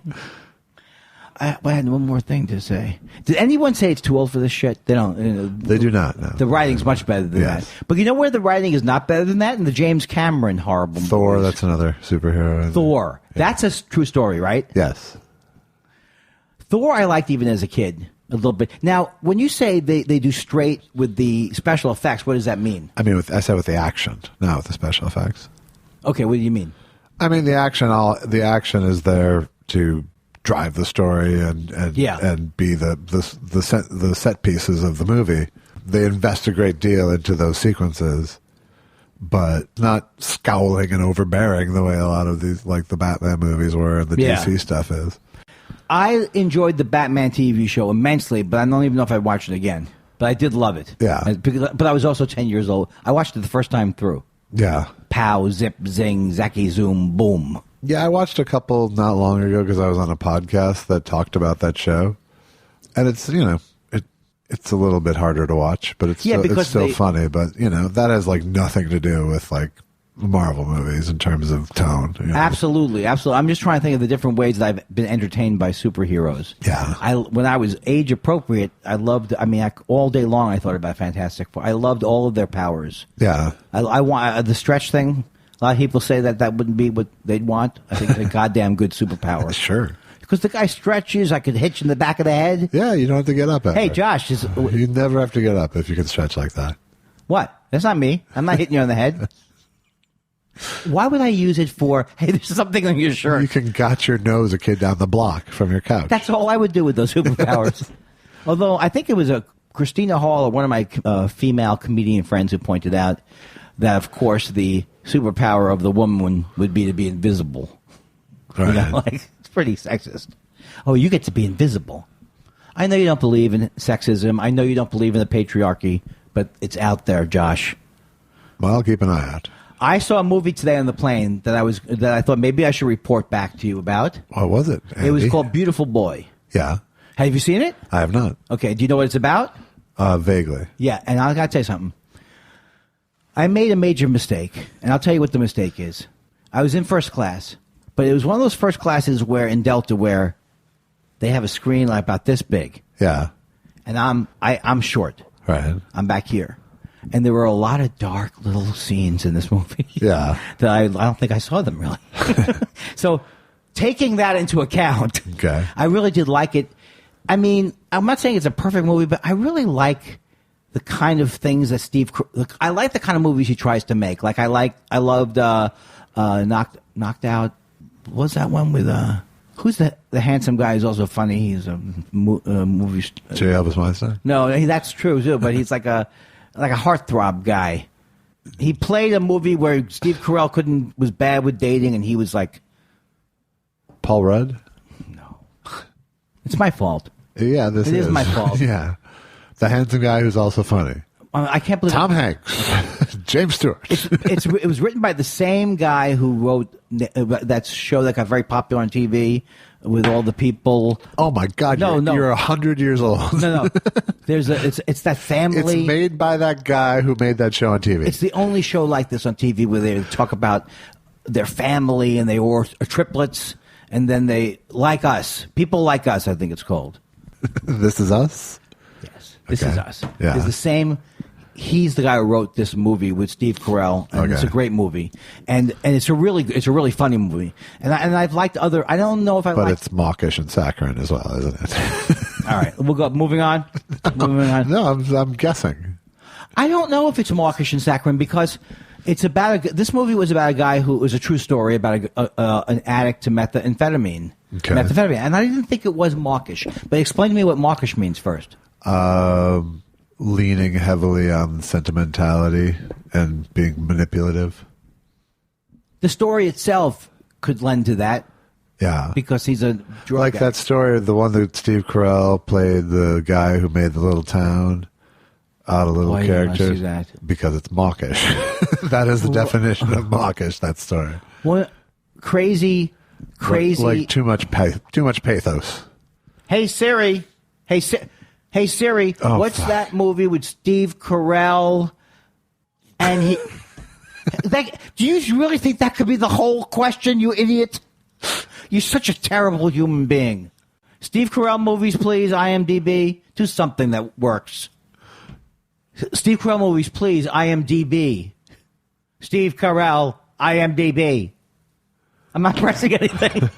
I had one more thing to say. Did anyone say it's too old for this shit? They don't. They do not. No. The writing's much better than that. But you know where the writing is not better than that? In the James Cameron horrible Thor, movies. That's another superhero. Thor. Yeah. That's a true story, right? Yes. Thor I liked even as a kid. A little bit. Now, when you say they do straight with the special effects, what does that mean? I mean, I said with the action, not with the special effects. Okay, what do you mean? I mean, the action is there to drive the story and be the set pieces of the movie. They invest a great deal into those sequences, but not scowling and overbearing the way a lot of these, like the Batman movies were and the DC stuff is. I enjoyed the Batman TV show immensely, but I don't even know if I'd watch it again. But I did love it. Yeah. But I was also 10 years old. I watched it the first time through. Yeah. Pow, zip, zing, zacky, zoom, boom. Yeah, I watched a couple not long ago because I was on a podcast that talked about that show. And it's, it's a little bit harder to watch, but it's still funny. But, that has like nothing to do with like Marvel movies in terms of tone. Absolutely. I'm just trying to think of the different ways that I've been entertained by superheroes. Yeah. When I was age appropriate, I loved, all day long I thought about Fantastic Four. I loved all of their powers. Yeah. I want the stretch thing. A lot of people say that wouldn't be what they'd want. I think it's a goddamn good superpower. Sure. Because the guy stretches, I could hit you in the back of the head. Yeah, you don't have to get up. Hey, Josh. You never have to get up if you can stretch like that. What? That's not me. I'm not hitting you on the head. Why would I use it for, hey, there's something on your shirt? You can got your nose a kid down the block from your couch. That's all I would do with those superpowers. Although I think it was Christina Hall or one of my female comedian friends who pointed out that, of course, the superpower of the woman would be to be invisible. Right. It's pretty sexist. Oh, you get to be invisible. I know you don't believe in sexism. I know you don't believe in the patriarchy, but it's out there, Josh. Well, I'll keep an eye out. I saw a movie today on the plane that I thought maybe I should report back to you about. What was it, Andy? It was called Beautiful Boy. Yeah. Have you seen it? I have not. Okay. Do you know what it's about? Vaguely. Yeah, and I got to tell you something. I made a major mistake, and I'll tell you what the mistake is. I was in first class, but it was one of those first classes where in Delta where they have a screen like about this big. Yeah. And I'm short. Right. I'm back here. And there were a lot of dark little scenes in this movie. Yeah. That I don't think I saw them really. So taking that into account, okay. I really did like it. I mean, I'm not saying it's a perfect movie, but I really like the kind of things that I like the kind of movies he tries to make. Like I loved Knocked Out. What was that one with who's the handsome guy who's also funny? He's a movie. J. Elvis Weinstein? No, that's true too. But he's like a heartthrob guy. He played a movie where Steve Carell was bad with dating, and he was like Paul Rudd. No, it's my fault. Yeah, it is my fault. Yeah, the handsome guy who's also funny. I can't believe Tom Hanks, James Stewart. It was written by the same guy who wrote that show that got very popular on TV with all the people. Oh my God! No, you're 100 years old. No. It's that family. It's made by that guy who made that show on TV. It's the only show like this on TV where they talk about their family and they are triplets, and then they like us. People like us. I think it's called. This Is Us. Yes, This Is Us. Yeah, it's the same. He's the guy who wrote this movie with Steve Carell, and it's a great movie, and it's a really funny movie, and I've liked other. I don't know if I, but it's mawkish and saccharine as well, isn't it? All right, we'll go. Moving on. Moving on. No, I'm guessing. I don't know if it's mawkish and saccharine because It's about this movie was about a guy who was a true story about an addict to methamphetamine. Okay. Methamphetamine, and I didn't think it was mawkish. But explain to me what mawkish means first. Leaning heavily on sentimentality and being manipulative. The story itself could lend to that. Yeah. Because he's a drug like addict. that story, the one that Steve Carell played, the guy who made the little town out of little characters. That? Because it's mawkish. That is the definition of mawkish, that story. What crazy. Like too much pathos. Hey Siri. Hey Siri, what's that movie with Steve Carell and he do you really think that could be the whole question, you idiot? You're such a terrible human being. Steve Carell movies, please, IMDb. Do something that works. Steve Carell movies, please, IMDb. Steve Carell, IMDb. I'm not pressing anything.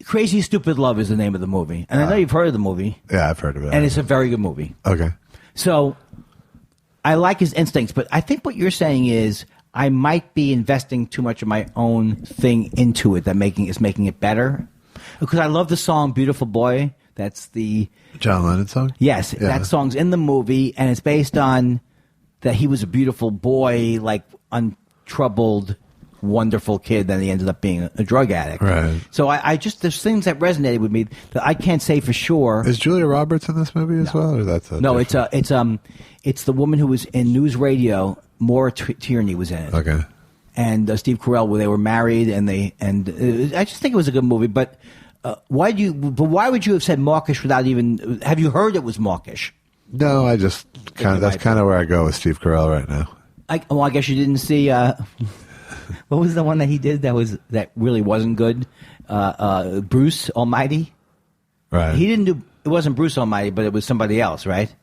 Crazy Stupid Love is the name of the movie. And I know you've heard of the movie. Yeah, I've heard of it. And it's a very good movie. Okay. So I like his instincts, but I think what you're saying is I might be investing too much of my own thing into it that is making it better. Because I love the song Beautiful Boy. That's the John Lennon song? Yes, yeah. That song's in the movie, and it's based on that he was a beautiful boy, like untroubled, wonderful kid, then he ended up being a drug addict. Right. So I just, there's things that resonated with me that I can't say for sure. Is Julia Roberts in this movie as well, or that's a no? different... It's the woman who was in News Radio. Maura Tierney was in it. Okay. And Steve Carell, they were married, and I just think it was a good movie. But why would you have said mawkish without even? Have you heard it was mawkish? No, I just that's kind of where I go with Steve Carell right now. I guess you didn't see. What was the one that he did that really wasn't good? Bruce Almighty. Right. He didn't do. It wasn't Bruce Almighty, but it was somebody else, right?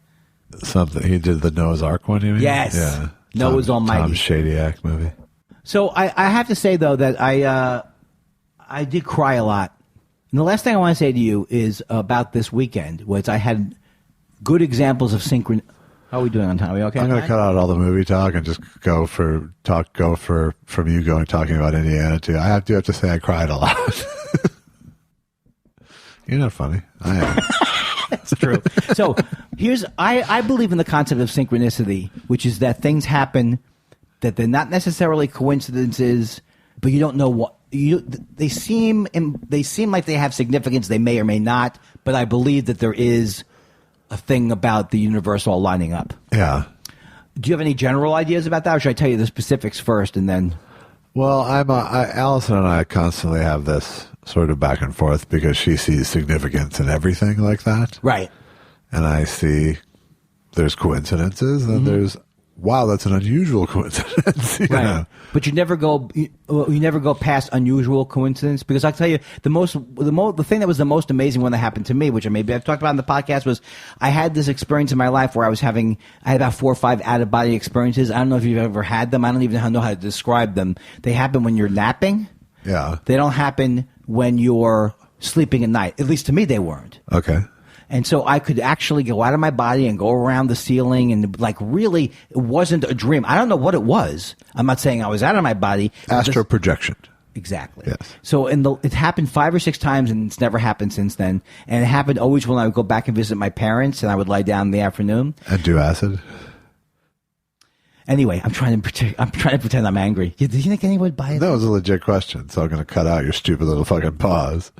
Something he did the Noah's Ark one. You mean? Yes. Yeah. Noah's Almighty. Tom Shadyac movie. So I have to say though that I did cry a lot. And the last thing I want to say to you is about this weekend was I had good examples of synchron. How are we doing on time? Are we okay? I'm going to cut out all the movie talk and just go from you talking about Indiana too. I do have to say I cried a lot. You're not funny. I am. That's true. So I believe in the concept of synchronicity, which is that things happen that they're not necessarily coincidences, but you don't know what they seem like they have significance. They may or may not, but I believe that there is a thing about the universe all lining up. Yeah. Do you have any general ideas about that, or should I tell you the specifics first and then? Well, Allison and I constantly have this sort of back and forth because she sees significance in everything like that. Right. And I see there's coincidences and there's, wow, that's an unusual coincidence. You know? But you never go past unusual coincidence, because I'll tell you the thing that was the most amazing one that happened to me, which maybe I've talked about in the podcast, was I had this experience in my life where I had about 4 or 5 out of body experiences. I don't know if you've ever had them. I don't even know how to describe them. They happen when you're napping. Yeah. They don't happen when you're sleeping at night. At least to me, they weren't. Okay. And so I could actually go out of my body and go around the ceiling, and really, it wasn't a dream. I don't know what it was. I'm not saying I was out of my body. Astral projection. Exactly. Yes. So it happened 5 or 6 times, and it's never happened since then. And it happened always when I would go back and visit my parents, and I would lie down in the afternoon and do acid. Anyway, I'm trying to pretend I'm angry. Do you think anyone would buy it? That was a legit question, so I'm going to cut out your stupid little fucking pause.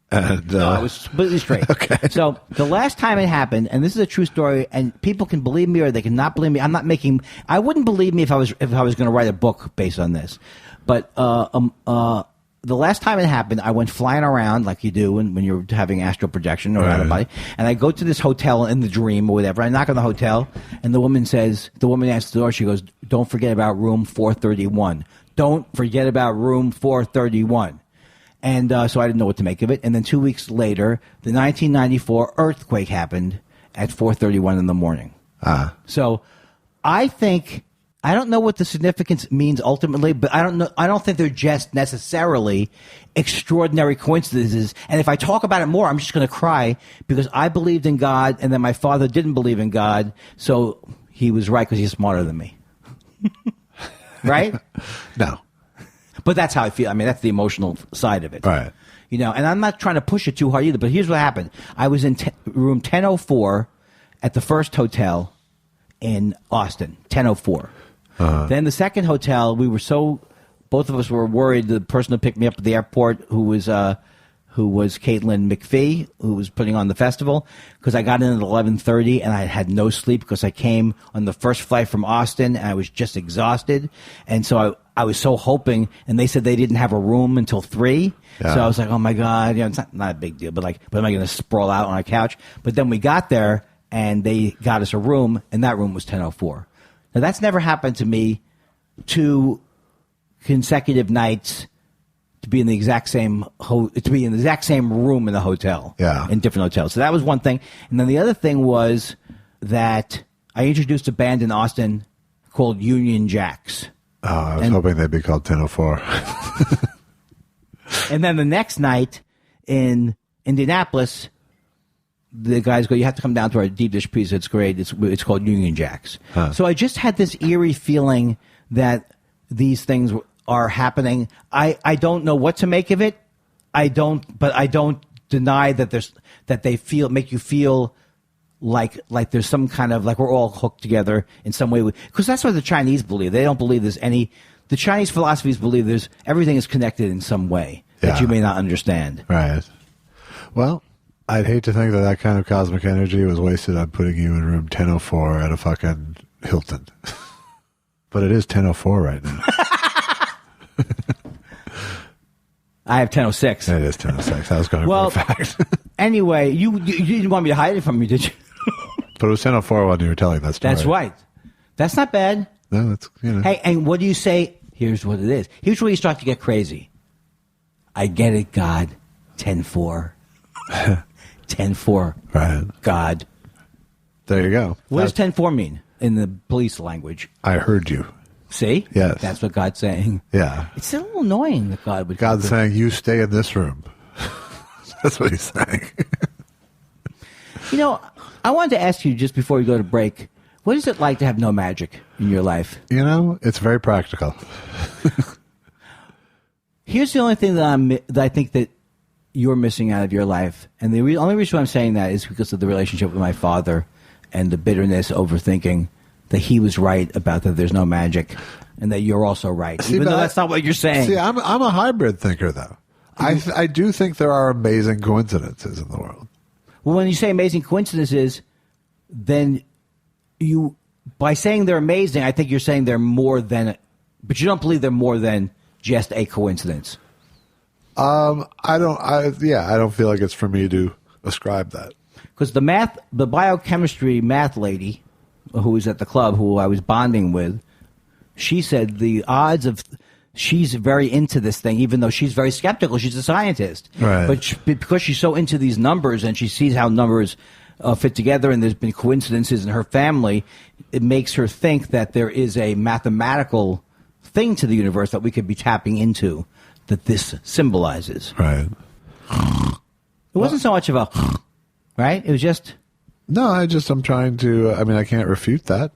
And, no, I was completely straight. Okay. So the last time it happened, and this is a true story, and people can believe me or they cannot believe me. I wouldn't believe me if I was going to write a book based on this. But the last time it happened, I went flying around like you do when you're having astral projection or out of body, and I go to this hotel in the dream or whatever. I knock on the hotel, and the woman answers the door. She goes, "Don't forget about room 431. Don't forget about room 431." And so I didn't know what to make of it. And then 2 weeks later, the 1994 earthquake happened at 4:31 in the morning. So I don't know what the significance means ultimately, but I don't think they're just necessarily extraordinary coincidences. And if I talk about it more, I'm just going to cry, because I believed in God, and then my father didn't believe in God. So he was right because he's smarter than me. Right? No. But that's how I feel. I mean, that's the emotional side of it. Right. You know, and I'm not trying to push it too hard either, but here's what happened. I was in room 1004 at the first hotel in Austin, 1004. Then the second hotel, both of us were worried. The person who picked me up at the airport, who was Caitlin McPhee, who was putting on the festival, because I got in at 11:30 and I had no sleep because I came on the first flight from Austin and I was just exhausted. And so I was so hoping, and they said they didn't have a room until 3. Yeah. So I was like, oh my God, you know, it's not a big deal, but am I going to sprawl out on a couch? But then we got there and they got us a room, and that room was 1004. Now that's never happened to me 2 consecutive nights to be in the exact same room in the hotel. Yeah. In different hotels. So that was one thing. And then the other thing was that I introduced a band in Austin called Union Jacks. Oh, I was hoping they'd be called 1004. And then the next night in Indianapolis, the guys go, you have to come down to our deep dish pizza. It's great. It's called Union Jacks. Huh. So I just had this eerie feeling that these things are happening. I don't know what to make of it. I don't deny that they make you feel like there's some kind of, like we're all hooked together in some way, because that's what the Chinese believe. They don't believe the Chinese philosophies believe everything is connected in some way that you may not understand. Right. Well, I'd hate to think that kind of cosmic energy was wasted on putting you in room 1004 at a fucking Hilton. But it is 1004 right now. I have 1006. It is 1006. I was going for a fact. Anyway, you didn't want me to hide it from you, did you? But it was 1004 when you were telling that story. That's right. That's not bad. No, that's, you know. Hey, and what do you say? Here's what it is. Here's where you start to get crazy. I get it, God. 10-4. 10-4. Right. God. There you go. What does 10-4 mean in the police language? I heard you. See? Yes. That's what God's saying. Yeah. It's a little annoying that God would... God's saying, you stay in this room. That's what he's saying. You know, I wanted to ask you just before we go to break, what is it like to have no magic in your life? You know, it's very practical. Here's the only thing that I think that you're missing out of your life. And the only reason I'm saying that is because of the relationship with my father and the bitterness, overthinking that he was right about that there's no magic and that you're also right. See, even though that's not what you're saying. See, I'm a hybrid thinker, though. I do think there are amazing coincidences in the world. Well, when you say amazing coincidences, then by saying they're amazing, I think you're saying they're more than, but you don't believe they're more than just a coincidence. I don't feel like it's for me to ascribe that. Because the biochemistry math lady who was at the club, who I was bonding with, she said the odds of, she's very into this thing, even though she's very skeptical. She's a scientist. Right. But because she's so into these numbers and she sees how numbers fit together and there's been coincidences in her family, it makes her think that there is a mathematical thing to the universe that we could be tapping into that this symbolizes. Right. It wasn't so much of a, right? It was just... No, I'm trying to, I can't refute that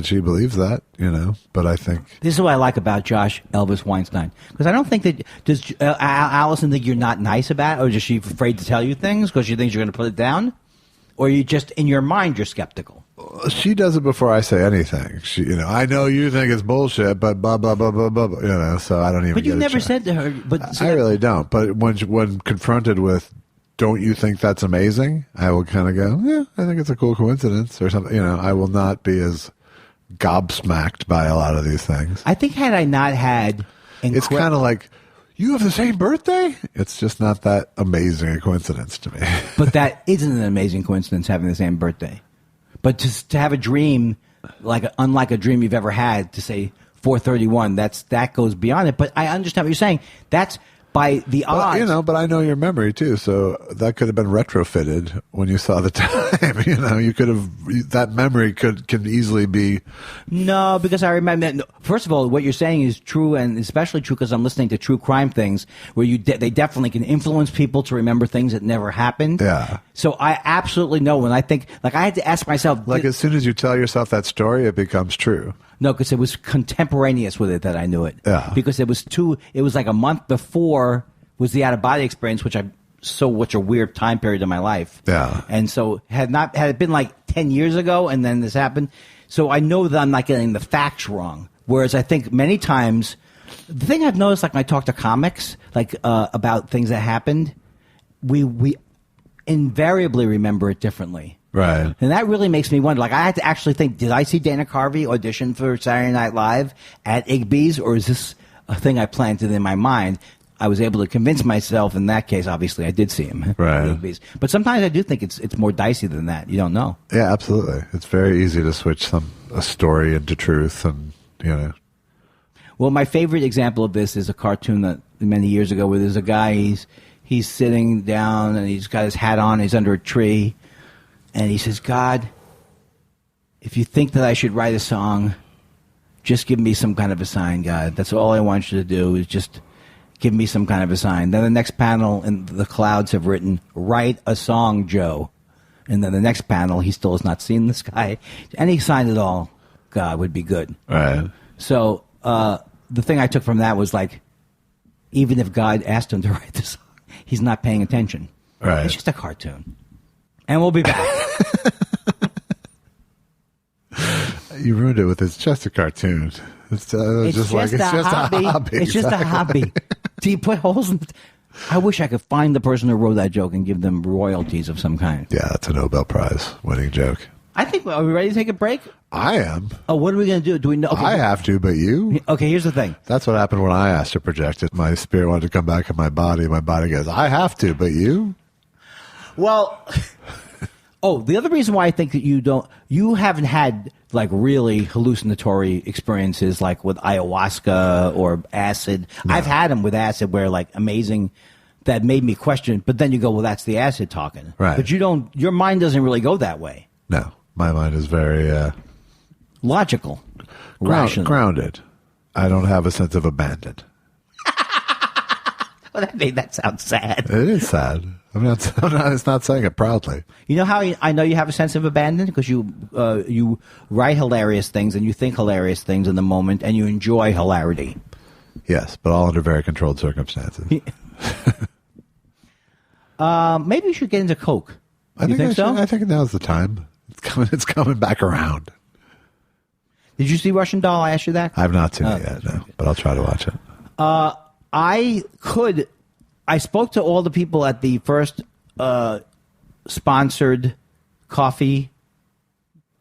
she believes that, you know, but I think... This is what I like about Josh Elvis Weinstein. Because I don't think that... Does Allison think you're not nice about it? Or is she afraid to tell you things because she thinks you're going to put it down? Or you just, in your mind, you're skeptical? She does it before I say anything. She, you know, I know you think it's bullshit, but blah, blah, blah, blah, blah, you know, so I don't even But you never said to her... I really don't. But when confronted with... Don't you think that's amazing? I will kind of go, yeah, I think it's a cool coincidence or something. You know, I will not be as gobsmacked by a lot of these things. I think had I not had... It's kind of like, you have the same birthday? It's just not that amazing a coincidence to me. But that isn't an amazing coincidence, having the same birthday. But to have a dream, unlike a dream you've ever had, to say 431, that goes beyond it. But I understand what you're saying. by the odds. But I know your memory too, so that could have been retrofitted when you saw the time. You could have that memory can easily be. No, because I remember. First of all, what you're saying is true, and especially true because I'm listening to true crime things where they definitely can influence people to remember things that never happened. Yeah. So I absolutely know when I think, like, I had to ask myself, like, as soon as you tell yourself that story, it becomes true. No, because it was contemporaneous with it that I knew it. Yeah. Because it was like a month before was the out of body experience, which a weird time period in my life. Yeah. And so had it been like 10 years ago and then this happened, so I know that I'm not getting the facts wrong. Whereas I think many times, the thing I've noticed, like when I talk to comics, like about things that happened, we invariably remember it differently. Right. And that really makes me wonder. Like, I had to actually think, did I see Dana Carvey audition for Saturday Night Live at Igby's, or is this a thing I planted in my mind? I was able to convince myself in that case, obviously, I did see him at Igby's. But sometimes I do think it's more dicey than that. You don't know. Yeah, absolutely. It's very easy to switch a story into truth, and, Well, my favorite example of this is a cartoon that many years ago where there's a guy, he's sitting down and he's got his hat on, he's under a tree. And he says, God, if you think that I should write a song, just give me some kind of a sign, God. That's all I want you to do is just give me some kind of a sign. Then the next panel, and the clouds have written, write a song, Joe. And then the next panel, he still has not seen this guy. Any sign at all, God, would be good. Right. So the thing I took from that was like, even if God asked him to write this song, he's not paying attention. Right. It's just a cartoon. And we'll be back. You ruined it with it's just a cartoon. It's just a hobby. It's just a hobby. Do you put holes in I wish I could find the person who wrote that joke and give them royalties of some kind. Yeah, that's a Nobel Prize winning joke. I think, are we ready to take a break? I am. Oh, what are we going to do? Do we know? Okay, I have to, but you? Okay, here's the thing. That's what happened when I asked to project it. My spirit wanted to come back in my body. My body goes, I have to, but you? Well, the other reason why I think that you haven't had like really hallucinatory experiences like with ayahuasca or acid. No. I've had them with acid where like amazing, that made me question, but then you go, well, that's the acid talking. Right. But your mind doesn't really go that way. No, my mind is very logical, rational. Grounded. I don't have a sense of abandon. Well, that made that sound sad. It is sad. It's not saying it proudly. You know how I know you have a sense of abandon? Because you write hilarious things and you think hilarious things in the moment and you enjoy hilarity. Yes, but all under very controlled circumstances. Maybe you should get into Coke. You think so? I think now's the time. It's coming back around. Did you see Russian Doll? I asked you that. I've not seen it yet, no, but I'll try to watch it. I spoke to all the people at the first sponsored coffee,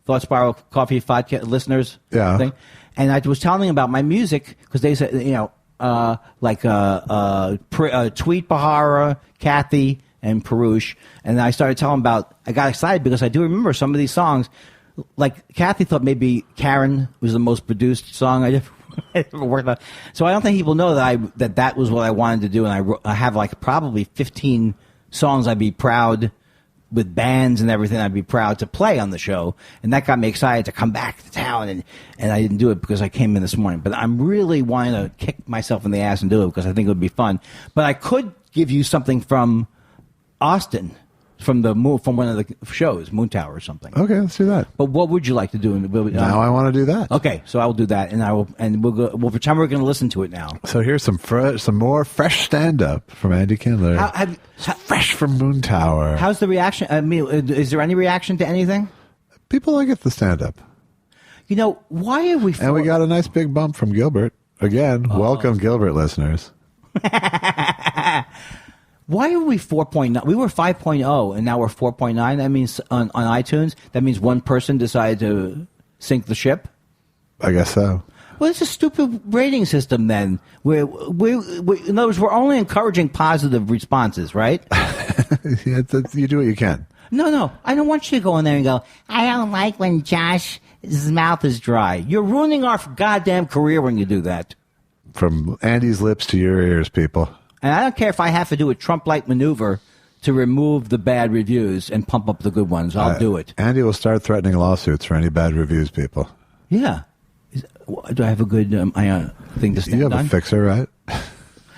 Thought Spiral Coffee podcast listeners thing. And I was telling them about my music because they said, Tweet Bahara, Kathy, and Perush. And I started telling them I got excited because I do remember some of these songs. Like Kathy thought maybe Karen was the most produced song I ever worked on. So I don't think people know that was what I wanted to do. And I have like probably 15 songs I'd be proud with bands and everything I'd be proud to play on the show. And that got me excited to come back to town. And I didn't do it because I came in this morning. But I'm really wanting to kick myself in the ass and do it because I think it would be fun. But I could give you something from Austin. From one of the shows, Moon Tower or something. Okay, let's do that. But what would you like to do? Now I want to do that. Okay, so I will do that, and we'll go. Well, pretend we're going to listen to it now. So here's some more fresh stand-up from Andy Kindler. Fresh from Moon Tower. How's the reaction? I mean, is there any reaction to anything? People like it, the stand-up. Why have we? And we got a nice big bump from Gilbert again. Welcome, Gilbert listeners. Why are we 4.9? We were 5.0, and now we're 4.9. That means on iTunes, that means one person decided to sink the ship? I guess so. Well, it's a stupid rating system then. We in other words, we're only encouraging positive responses, right? You do what you can. No. I don't want you to go in there and go, I don't like when Josh's mouth is dry. You're ruining our goddamn career when you do that. From Andy's lips to your ears, people. And I don't care if I have to do a Trump-like maneuver to remove the bad reviews and pump up the good ones. I'll do it. Andy will start threatening lawsuits for any bad reviews, people. Yeah. Do I have a good thing to stand on? You have a fixer, right?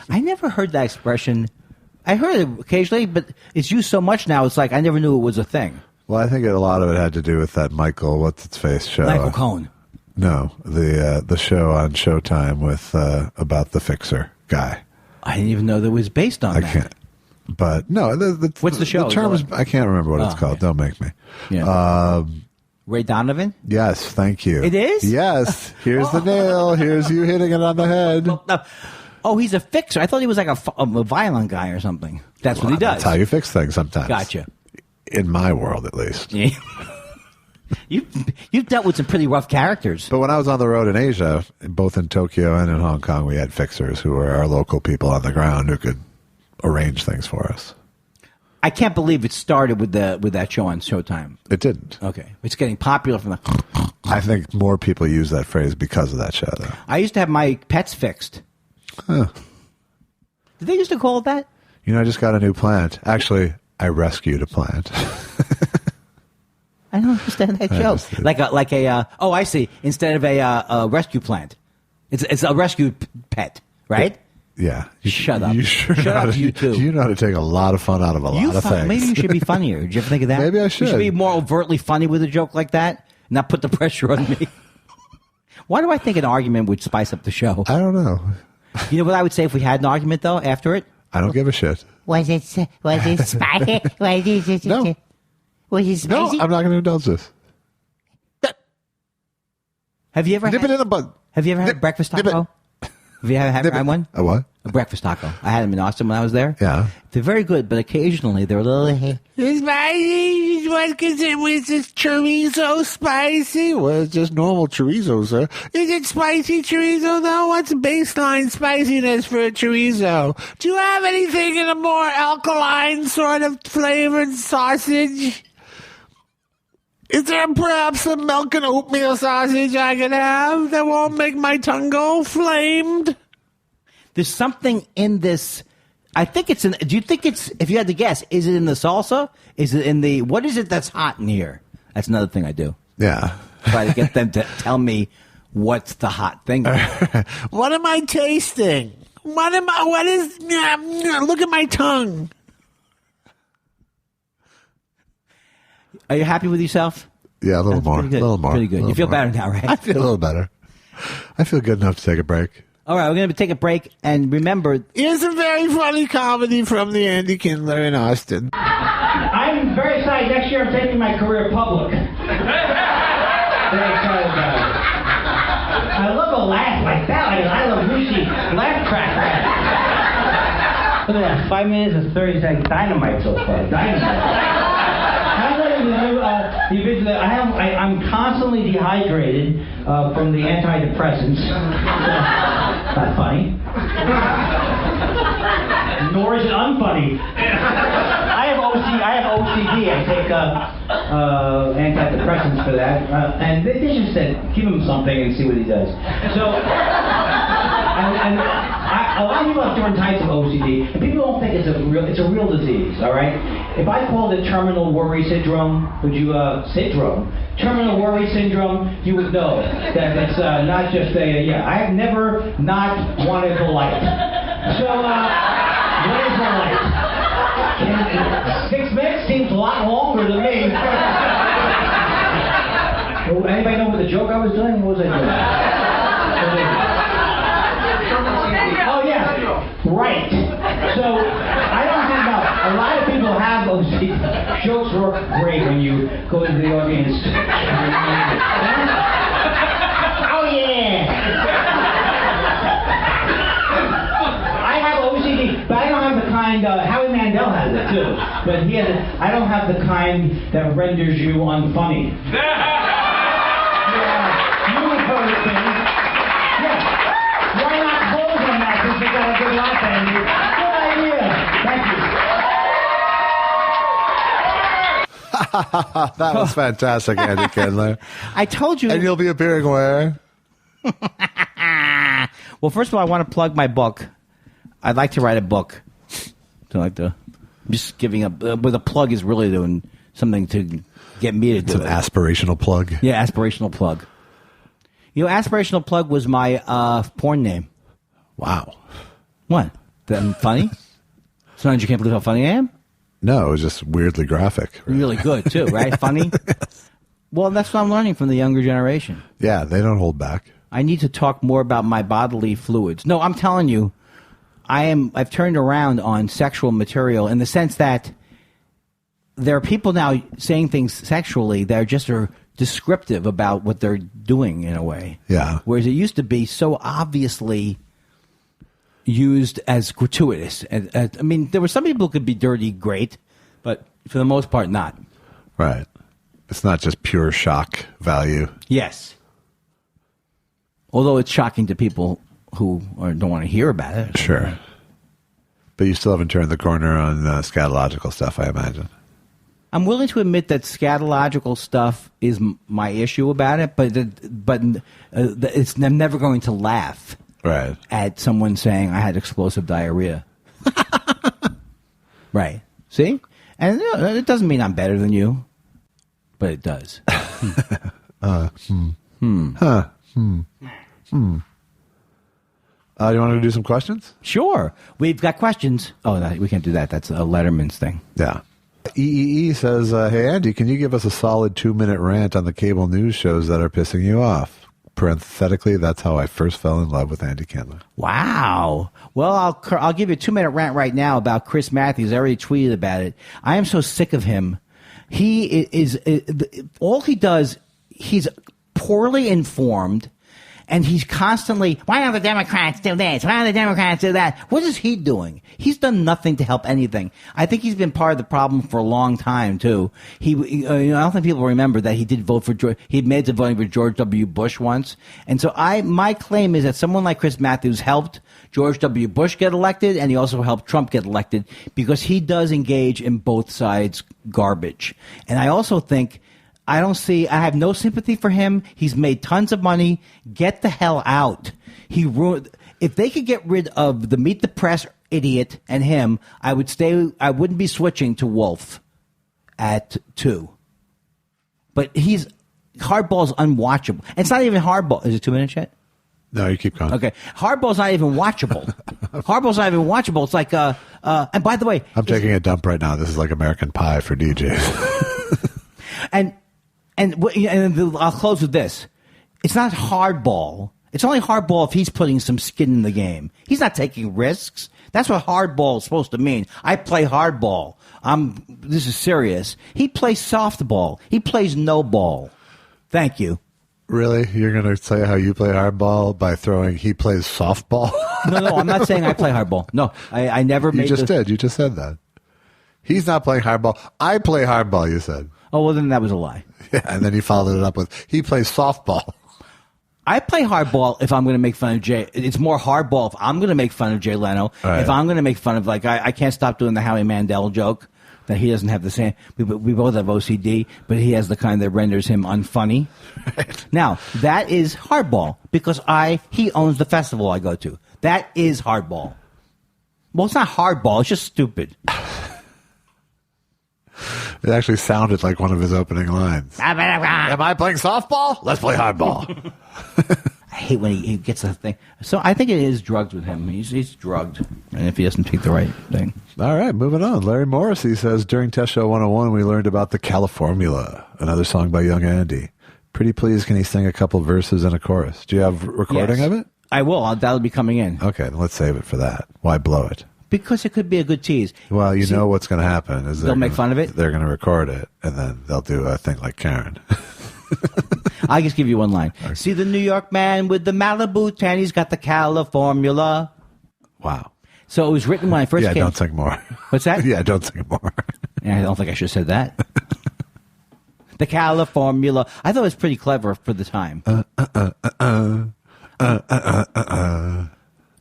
I never heard that expression. I heard it occasionally, but it's used so much now, it's like I never knew it was a thing. Well, I think a lot of it had to do with that Michael, what's-its-face show. Michael Cohen. No, the show on Showtime with about the fixer guy. I didn't even know that it was based on that. I can't. But no, what's the show? The term is, I can't remember what it's called. Okay. Don't make me. Yeah. Ray Donovan? Yes, thank you. It is? Yes. Here's the nail. Here's you hitting it on the head. Oh, he's a fixer. I thought he was like a violent guy or something. That's what he does. That's how you fix things sometimes. Gotcha. In my world, at least. Yeah. You've dealt with some pretty rough characters. But when I was on the road in Asia, both in Tokyo and in Hong Kong, we had fixers who were our local people on the ground who could arrange things for us. I can't believe it started with that show on Showtime. It didn't. Okay. It's getting popular from the... I think more people use that phrase because of that show, though. I used to have my pets fixed. Huh. Did they used to call it that? You know, I just got a new plant. Actually, I rescued a plant. I don't understand that joke. Oh, I see. Instead of a rescue plant, it's a rescue pet, right? Yeah. Shut up. You sure Shut up, you too. You know how to take a lot of fun out of a lot of things. Maybe you should be funnier. Did you ever think of that? Maybe I should. You should be more overtly funny with a joke like that, not put the pressure on me. Why do I think an argument would spice up the show? I don't know. You know what I would say if we had an argument, though, after it? I don't give a shit. Was it spicy? Was it No. Was it spicy? No, I'm not going to indulge this. Have you ever Nip it in the bud. Have you ever had a breakfast taco? Have you ever had one? A what? A breakfast taco. I had them in Austin when I was there. Yeah. They're very good, but occasionally they're a little... It's spicy. Was this chorizo spicy? Well, it's just normal chorizo, sir. Is it spicy chorizo, though? What's baseline spiciness for a chorizo? Do you have anything in a more alkaline sort of flavored sausage? Is there perhaps some milk and oatmeal sausage I can have that won't make my tongue go flamed? There's something in this... I think it's in... Do you think it's... If you had to guess, is it in the salsa? Is it in the... What is it that's hot in here? That's another thing I do. Yeah. Try to get them to tell me what's the hot thing. What am I tasting? What is... Look at my tongue. Are you happy with yourself? Yeah, a little more. Pretty good. A little more. Pretty good. You feel better now, right? I feel a little better. I feel good enough to take a break. All right, we're going to take a break, and remember... Here's a very funny comedy from the Andy Kindler in Austin. I'm very excited. Next year I'm taking my career public. Very excited about it. I love a laugh like that. I love Lucy laugh track. Look at that. 5 minutes and 30 seconds. Dynamite so far. Dynamite. I'm constantly dehydrated from the antidepressants. Not funny. Nor is it unfunny. I have OCD. I take antidepressants for that. And they just said, give him something and see what he does. So, a lot of people have different types of OCD, and people don't think it's a real disease, all right? If I called it terminal worry syndrome, would you, terminal worry syndrome, you would know that it's not just I have never not wanted the light. So, what is the light? 6 minutes seems a lot longer to me. Anybody know what the joke I was doing? What was I doing? Oh, yeah. Right. So, I don't think about... A lot of people have those jokes work great when you go into the audience. Oh, yeah. I have OCD, but I don't have the kind... Howie Mandel has it, too. But he has it. I don't have the kind that renders you unfunny. You've heard things. Yeah. Why not close on that since you got a good laugh, Andy? Good idea. Thank you. That was fantastic, Andy Kindler. I told you. And you'll be appearing where? Well, first of all, I want to plug my book. I'd like to write a book. I'm just giving up. But the plug is really doing something to get me to do it. It's an aspirational plug. Yeah, aspirational plug. Aspirational plug was my porn name. Wow. What? I'm funny? Sometimes you can't believe how funny I am? No, it was just weirdly graphic. Right? Really good, too, right? Funny? Well, that's what I'm learning from the younger generation. Yeah, they don't hold back. I need to talk more about my bodily fluids. No, I'm telling you, I've turned around on sexual material in the sense that there are people now saying things sexually that are descriptive about what they're doing in a way. Yeah. Whereas it used to be so obviously used as gratuitous. I mean, there were some people who could be dirty, great, but for the most part, not. Right. It's not just pure shock value. Yes. Although it's shocking to people who don't want to hear about it. Sure. But you still haven't turned the corner on scatological stuff, I imagine. I'm willing to admit that scatological stuff is my issue about it, but I'm never going to laugh at someone saying I had explosive diarrhea. Right. See? And it doesn't mean I'm better than you, but it does. You want to do some questions? Sure. We've got questions. Oh, no, we can't do that. That's a Letterman's thing. Yeah. EEE says, hey, Andy, can you give us a solid 2-minute rant on the cable news shows that are pissing you off? Parenthetically, that's how I first fell in love with Andy Kindler. Wow. Well, I'll give you a 2-minute rant right now about Chris Matthews. I already tweeted about it. I am so sick of him. He is all he does, he's poorly informed. And he's constantly, why don't the Democrats do this? Why don't the Democrats do that? What is he doing? He's done nothing to help anything. I think he's been part of the problem for a long time, too. I don't think people remember that he did vote for he admitted to voting for George W. Bush once. And so my claim is that someone like Chris Matthews helped George W. Bush get elected, and he also helped Trump get elected because he does engage in both sides garbage. And I also think I have no sympathy for him. He's made tons of money. Get the hell out. If they could get rid of the Meet the Press idiot and him, I wouldn't be switching to Wolf at 2. But Hardball's unwatchable. And it's not even Hardball. Is it 2 minutes yet? No, you keep going. Okay. Hardball's not even watchable. Hardball's not even watchable. It's like, and by the way. I'm taking a dump right now. This is like American Pie for DJs. And I'll close with this. It's not hardball. It's only hardball if he's putting some skin in the game. He's not taking risks. That's what hardball is supposed to mean. I play hardball. This is serious. He plays softball. He plays no ball. Thank you. Really? You're going to say how you play hardball by throwing he plays softball? No, I'm not saying I play hardball. No, I never made You just did. You just said that. He's not playing hardball. I play hardball, you said. Oh, well, then that was a lie. Yeah, and then he followed it up with, he plays softball. I play hardball if I'm going to make fun of Jay. It's more hardball if I'm going to make fun of Jay Leno. Right. If I'm going to make fun of, I can't stop doing the Howie Mandel joke that he doesn't have the same. We both have OCD, but he has the kind that renders him unfunny. Right. Now, that is hardball because he owns the festival I go to. That is hardball. Well, it's not hardball. It's just stupid. It actually sounded like one of his opening lines. Am I playing softball? Let's play hardball. I hate when he gets a thing. So I think it is drugged with him. He's drugged, and if he doesn't take the right thing. All right, moving on. Larry Morrissey says, during Test Show 101, we learned about the Califormula, another song by Young Andy. Pretty please, can he sing a couple verses and a chorus? Do you have a recording of it? I will. That'll be coming in. Okay, then let's save it for that. Why blow it? Because it could be a good tease. Well, you know what's going to happen is they'll make fun of it. They're going to record it, and then they'll do a thing like Karen. I'll just give you one line. Okay. See the New York man with the Malibu tan. He's got the Califormula. Wow. So it was written when I first came. Yeah, don't sing more. What's that? Yeah, don't sing more. Yeah, I don't think I should have said that. The Califormula. I thought it was pretty clever for the time.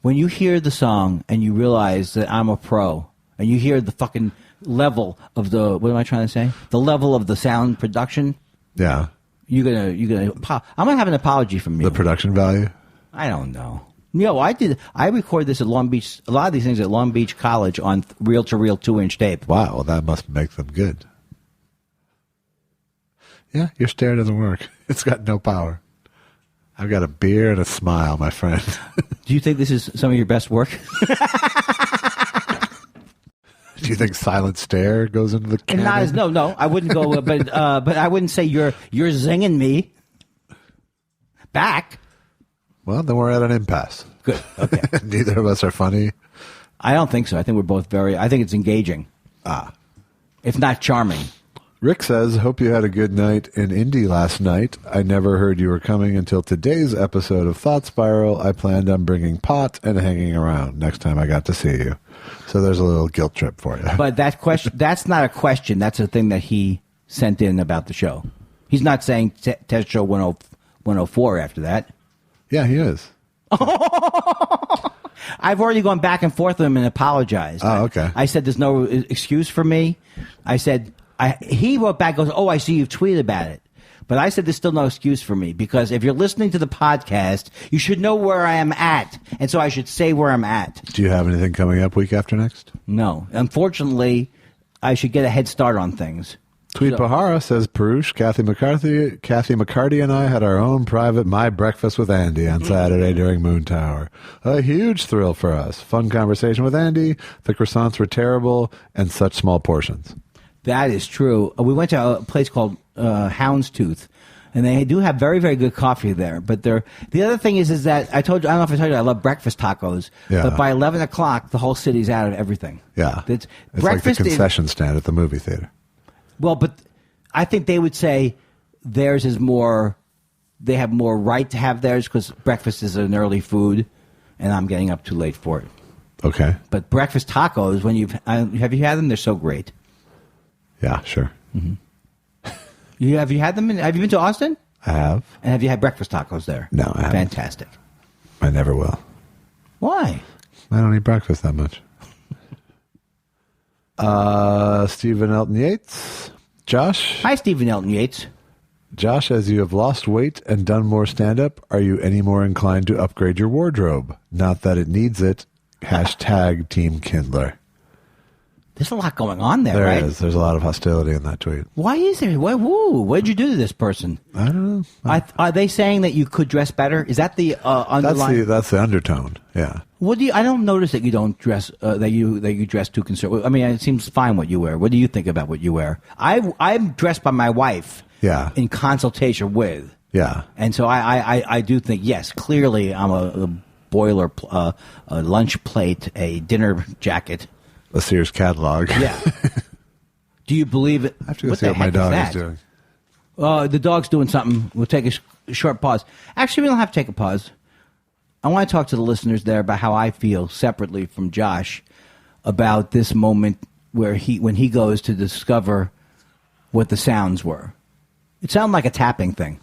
When you hear the song and you realize that I'm a pro, and you hear the fucking level of what am I trying to say? The level of the sound production. Yeah. I'm gonna have an apology from you. The production value? I don't know. No, I did. I recorded this at Long Beach. A lot of these things at Long Beach College on reel-to-reel 2-inch tape. Wow, well, that must make them good. Yeah, your stare doesn't work. It's got no power. I've got a beer and a smile, my friend. Do you think this is some of your best work? Do you think silent stare goes into the canon? No, I wouldn't go. But I wouldn't say you're zinging me back. Well, then we're at an impasse. Good. Okay. Neither of us are funny. I don't think so. I think we're both I think it's engaging. If not charming. Rick says, hope you had a good night in Indy last night. I never heard you were coming until today's episode of Thought Spiral. I planned on bringing pot and hanging around next time I got to see you. So there's a little guilt trip for you. But that's not a question. That's a thing that he sent in about the show. He's not saying test show 104 after that. Yeah, he is. I've already gone back and forth with him and apologized. Oh, okay. I said there's no excuse for me. I said, he wrote back, goes, I see you've tweeted about it. But I said there's still no excuse for me because if you're listening to the podcast, you should know where I am at. And so I should say where I'm at. Do you have anything coming up week after next? No. Unfortunately, I should get a head start on things. Tweet Pahara says, Perush, Kathy McCarty and I had our own private My Breakfast with Andy on Saturday during Moon Tower. A huge thrill for us. Fun conversation with Andy. The croissants were terrible and such small portions. That is true. We went to a place called Houndstooth, and they do have very, very good coffee there. But the other thing is that I don't know if I told you, I love breakfast tacos. Yeah. But by 11 o'clock, the whole city's out of everything. Yeah. It's like the concession stand at the movie theater. Well, but I think they would say theirs is more, they have more right to have theirs because breakfast is an early food, and I'm getting up too late for it. Okay. But breakfast tacos, have you had them? They're so great. Yeah, sure. Mm-hmm. Have you had them? Have you been to Austin? I have. And have you had breakfast tacos there? No, I haven't. Fantastic. I never will. Why? I don't eat breakfast that much. Stephen Elton Yates. Josh. Hi, Stephen Elton Yates. Josh, as you have lost weight and done more stand-up, are you any more inclined to upgrade your wardrobe? Not that it needs it. # Team Kindler. There's a lot going on there, right? There is. There's a lot of hostility in that tweet. Why is there? What'd you do to this person? I don't know. Are they saying that you could dress better? Is that the underlying? That's the undertone. Yeah. What do you? I don't notice that you don't dress that you dress too conservative. I mean, it seems fine what you wear. What do you think about what you wear? I'm dressed by my wife. Yeah. In consultation with. Yeah. And so I do think yes, clearly I'm a boiler, a lunch plate, a dinner jacket. A Sears catalog. Yeah. Do you believe it? I have to go see what my dog is doing. The dog's doing something. We'll take a short pause. Actually, we don't have to take a pause. I want to talk to the listeners there about how I feel separately from Josh about this moment where when he goes to discover what the sounds were. It sounded like a tapping thing.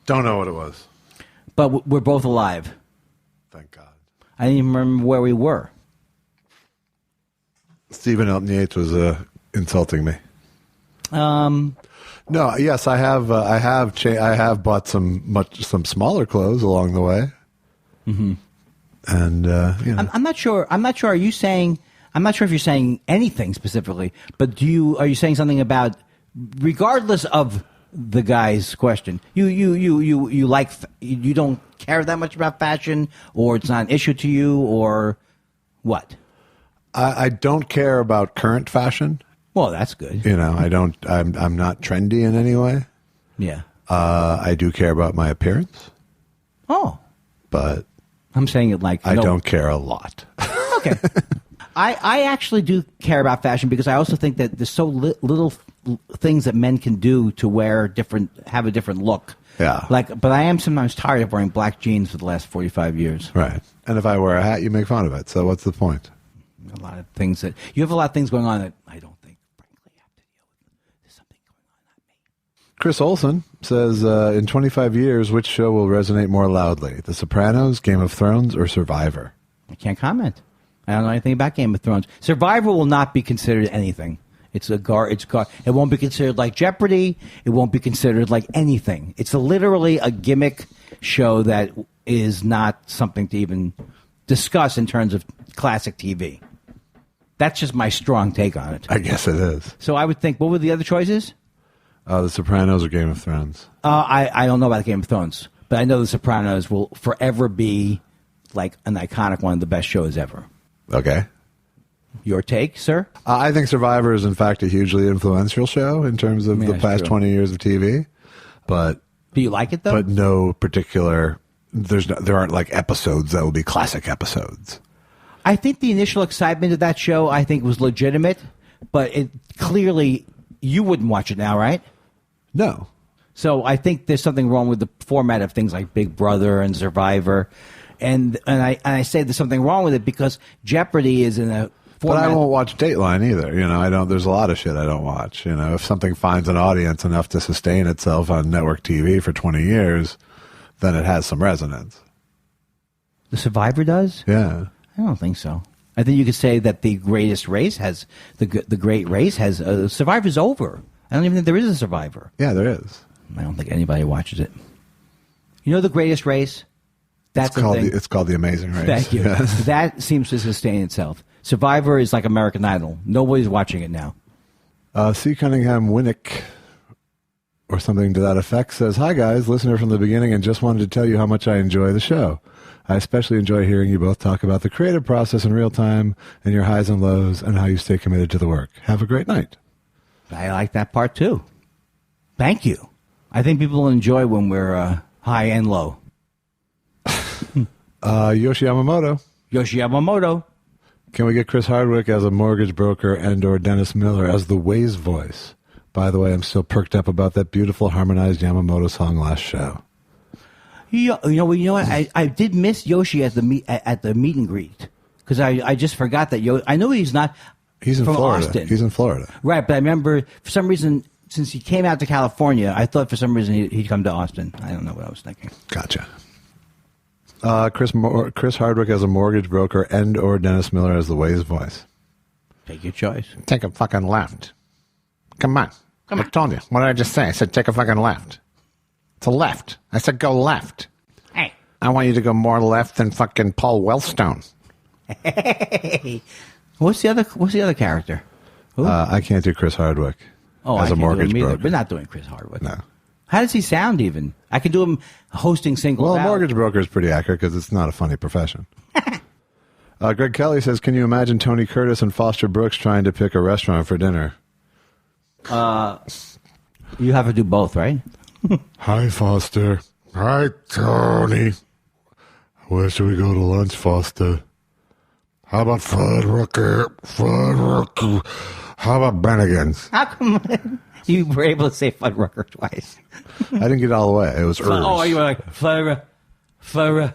Don't know what it was. But we're both alive. Thank God. I didn't even remember where we were. Stephen Elton Yates was insulting me. No, yes, I have bought some smaller clothes along the way. Mm-hmm. And you know. I'm not sure. Are you saying? I'm not sure if you're saying anything specifically, but are you saying something about, regardless of the guy's question, you like, you don't care that much about fashion, or it's not an issue to you, or what? I don't care about current fashion. Well, that's good. You know, I'm not trendy in any way. Yeah. I do care about my appearance. Oh. But I'm saying it like I don't care a lot. Okay. I actually do care about fashion because I also think that there's so little things that men can do to have a different look. Yeah. But I am sometimes tired of wearing black jeans for the last 45 years. Right. And if I wear a hat, you make fun of it. So what's the point? A lot of things you have a lot of things going on that I don't think, frankly, have to deal with. There's something going on, not me. Chris Olson says, in 25 years, which show will resonate more loudly? The Sopranos, Game of Thrones, or Survivor? I can't comment. I don't know anything about Game of Thrones. Survivor will not be considered anything. It's it won't be considered like Jeopardy. It won't be considered like anything. It's literally a gimmick show that is not something to even discuss in terms of classic TV. That's just my strong take on it. I guess it is. So I would think, what were the other choices? The Sopranos or Game of Thrones? I don't know about Game of Thrones, but I know The Sopranos will forever be like an iconic one of the best shows ever. Okay. Your take, sir? I think Survivor is, in fact, a hugely influential show in terms of the past 20 years of TV. But do you like it, though? But no particular... there aren't like episodes that will be classic episodes. I think the initial excitement of that show, I think, was legitimate, but it clearly... You wouldn't watch it now, right? No. So I think there's something wrong with the format of things like Big Brother and Survivor. And I say there's something wrong with it because Jeopardy is in a format... But I won't watch Dateline either. There's a lot of shit I don't watch. If something finds an audience enough to sustain itself on network TV for 20 years, then it has some resonance. The Survivor does? Yeah. I don't think so. I think you could say that the greatest race has the great race has Survivor's over. I don't even think there is a Survivor. Yeah, there is. I don't think anybody watches it. The greatest race. That's it's called The Amazing Race. Thank you. Yes. That seems to sustain itself. Survivor is like American Idol. Nobody's watching it now. C. Cunningham Winnick, or something to that effect, says, "Hi guys, listener from the beginning, and just wanted to tell you how much I enjoy the show. I especially enjoy hearing you both talk about the creative process in real time and your highs and lows and how you stay committed to the work. Have a great night." I like that part, too. Thank you. I think people will enjoy when we're high and low. Yoshi Yamamoto. Can we get Chris Hardwick as a mortgage broker and or Dennis Miller as the Waze voice? By the way, I'm still perked up about that beautiful harmonized Yamamoto song last show. You know what? I did miss Yoshi at the meet and greet because I just forgot that I know he's not. He's in from Florida. Austin. He's in Florida, right? But I remember for some reason since he came out to California, I thought for some reason he'd come to Austin. I don't know what I was thinking. Gotcha. Chris Hardwick as a mortgage broker and or Dennis Miller as the Waze voice. Take your choice. Take a fucking left. Come on. I told you. What did I just say? I said take a fucking left. It's a left. I said go left. Hey. I want you to go more left than fucking Paul Wellstone. Hey. What's the other character? I can't do Chris Hardwick as a mortgage broker. We're not doing Chris Hardwick. No. How does he sound even? I can do him hosting singles. Well, a mortgage broker is pretty accurate because it's not a funny profession. Greg Kelly says, "Can you imagine Tony Curtis and Foster Brooks trying to pick a restaurant for dinner?" You have to do both, right? Hi, Foster. Hi, Tony. Where should we go to lunch, Foster? How about Fuddrucker? How about Bennigan's? How come you were able to say Fuddrucker twice? I didn't get all the way. It was Urs. Oh, you were like, Furra.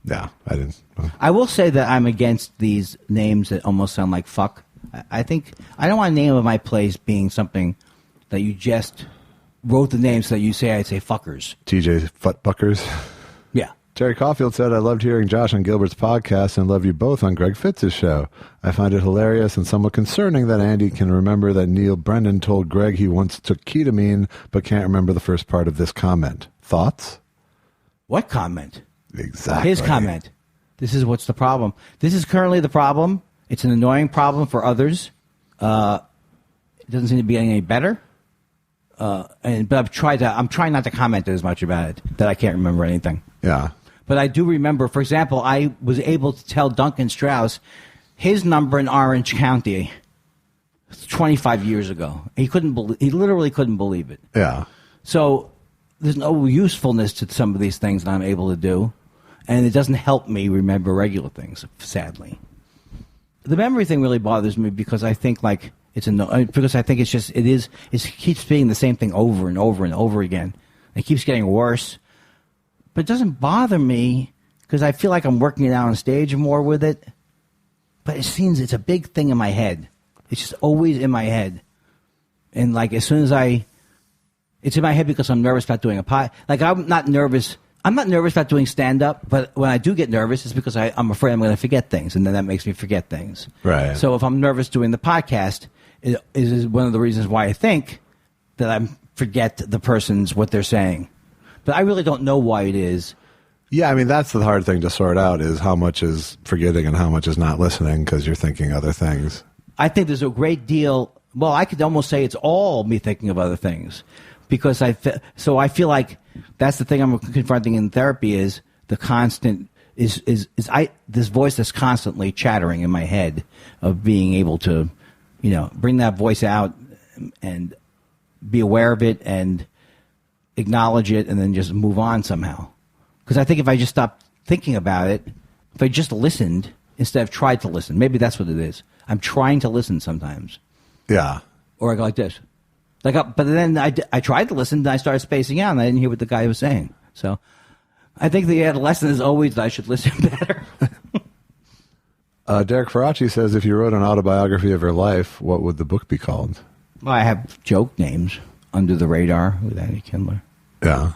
Yeah, I didn't. I will say that I'm against these names that almost sound like fuck. I think I don't want a name of my place being something that you just wrote the name so that you say I'd say fuckers. TJ Futbuckers. Yeah. Terry Caulfield said, "I loved hearing Josh on Gilbert's podcast and love you both on Greg Fitz's show. I find it hilarious and somewhat concerning that Andy can remember that Neil Brennan told Greg he once took ketamine but can't remember the first part of this comment. Thoughts?" What comment? Exactly. His comment. This is what's the problem. This is currently the problem. It's an annoying problem for others. It doesn't seem to be getting any better. But I'm trying not to comment as much about it that I can't remember anything. Yeah. But I do remember, for example, I was able to tell Duncan Strauss his number in Orange County 25 years ago. He literally couldn't believe it. Yeah. So there's no usefulness to some of these things that I'm able to do, and it doesn't help me remember regular things, sadly. The memory thing really bothers me because I think because I think it keeps being the same thing over and over and over again. It keeps getting worse. But it doesn't bother me because I feel like I'm working it out on stage more with it. But it seems it's a big thing in my head. It's just always in my head. And like as soon as it's in my head because I'm nervous about doing a pod. Like I'm not nervous about doing stand-up, but when I do get nervous, it's because I'm afraid I'm going to forget things, and then that makes me forget things. Right. So if I'm nervous doing the podcast, is one of the reasons why I think that I forget what they're saying. But I really don't know why it is. Yeah, I mean, that's the hard thing to sort out is how much is forgetting and how much is not listening because you're thinking other things. I think there's a great deal. Well, I could almost say it's all me thinking of other things because I feel like that's the thing I'm confronting in therapy is the constant is this voice that's constantly chattering in my head of being able to, bring that voice out and be aware of it and acknowledge it and then just move on somehow. Because I think if I just stopped thinking about it, if I just listened instead of tried to listen, maybe that's what it is. I'm trying to listen sometimes. Yeah. Or I go like this. But then I tried to listen, then I started spacing out, and I didn't hear what the guy was saying. So I think the lesson is always that I should listen better. Derek Faraci says, if you wrote an autobiography of your life, what would the book be called? Well, I have joke names. Under the Radar with Andy Kindler. Yeah.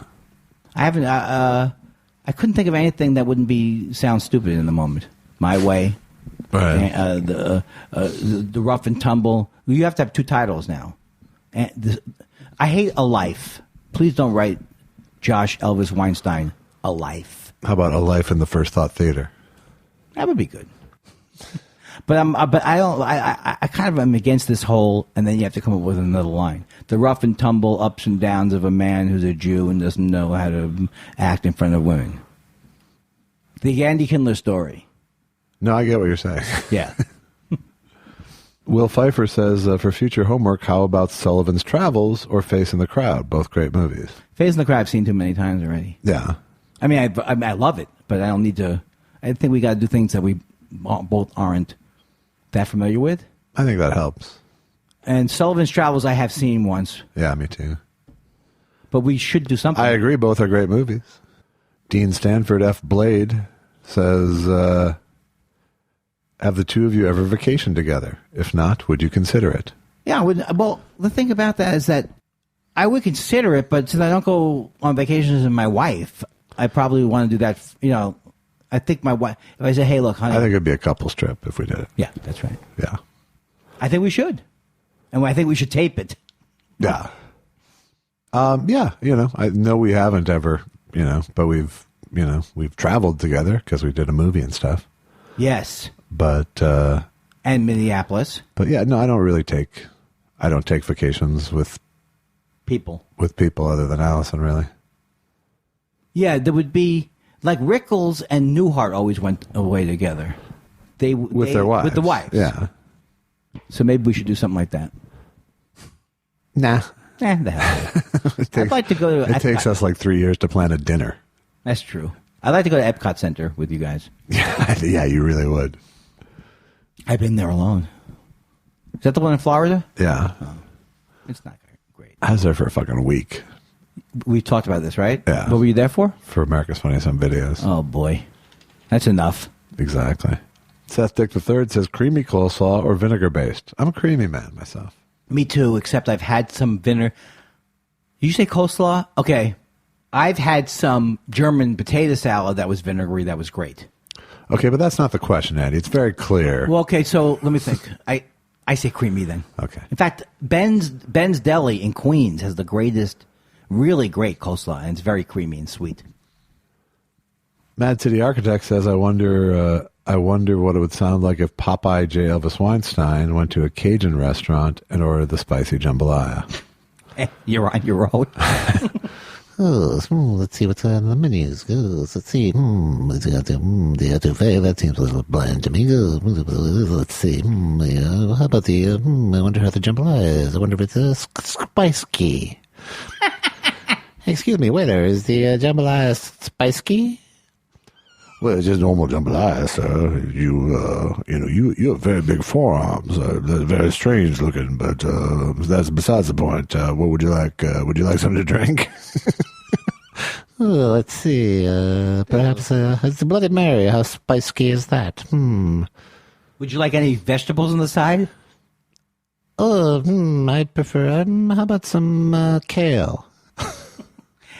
I haven't... I couldn't think of anything that wouldn't sound stupid in the moment. My Way. Right. The Rough and Tumble. You have to have 2 titles now. I Hate a Life. Please don't write Josh Elvis Weinstein A Life. How about A Life in the First Thought Theater? That would be good. But I don't. I kind of am against this whole, and then you have to come up with another line. The rough and tumble ups and downs of a man who's a Jew and doesn't know how to act in front of women. The Andy Kindler story. No, I get what you're saying. Yeah. Will Pfeiffer says, for future homework, how about Sullivan's Travels or Face in the Crowd? Both great movies. Face in the Crowd I've seen too many times already. Yeah. I mean, I love it, but I don't need to. I think we got to do things that we both aren't that familiar with. I think that helps. And Sullivan's Travels I have seen once. Yeah, me too. But we should do something. I agree. Both are great movies. Dean Stanford F. Blade says, have the two of you ever vacationed together? If not, would you consider it? Yeah. Well, the thing about that is that I would consider it, but since I don't go on vacations with my wife, I probably want to do that, I think my wife, if I say, hey, look, honey. I think it'd be a couple's trip if we did it. Yeah, that's right. Yeah. I think we should. And I think we should tape it. Yeah. Yeah, I know we haven't ever, but we've traveled together because we did a movie and stuff. Yes. But, and Minneapolis. But yeah, no, I don't take vacations with people other than Allison, really. Yeah, there would be, like Rickles and Newhart always went away together. With their wives. With the wives. Yeah. So maybe we should do something like that. Nah. The hell. I'd like to go to Epcot. It takes us like 3 years to plan a dinner. That's true. I'd like to go to Epcot Center with you guys. Yeah, you really would. I've been there alone. Is that the one in Florida? Yeah. Oh, it's not great. I was there for a fucking week. We talked about this, right? Yeah. What were you there for? For America's Funniest Home Videos. Oh, boy. That's enough. Exactly. Seth Dick III says creamy coleslaw or vinegar-based. I'm a creamy man myself. Me too, except I've had some vinegar. Did you say coleslaw? Okay. I've had some German potato salad that was vinegary that was great. Okay, but that's not the question, Andy. It's very clear. Well, okay, so let me think. I say creamy then. Okay. In fact, Ben's Deli in Queens has the greatest, really great coleslaw, and it's very creamy and sweet. Mad City Architect says, I wonder what it would sound like if Popeye J. Elvis Weinstein went to a Cajun restaurant and ordered the spicy jambalaya. You're on your own. Let's see what's on the menus. Let's see. The etouffee, that seems a little bland to me. Let's see. How about the, I wonder how the jambalaya is. I wonder if it's spicy. Excuse me, waiter, is the jambalaya spicy? Well, it's just normal jambalaya, sir. You have very big forearms. They're very strange looking, but that's besides the point. What would you like? Would you like something to drink? Let's see. Perhaps it's the Bloody Mary. How spicy is that? Would you like any vegetables on the side? I'd prefer. How about some kale?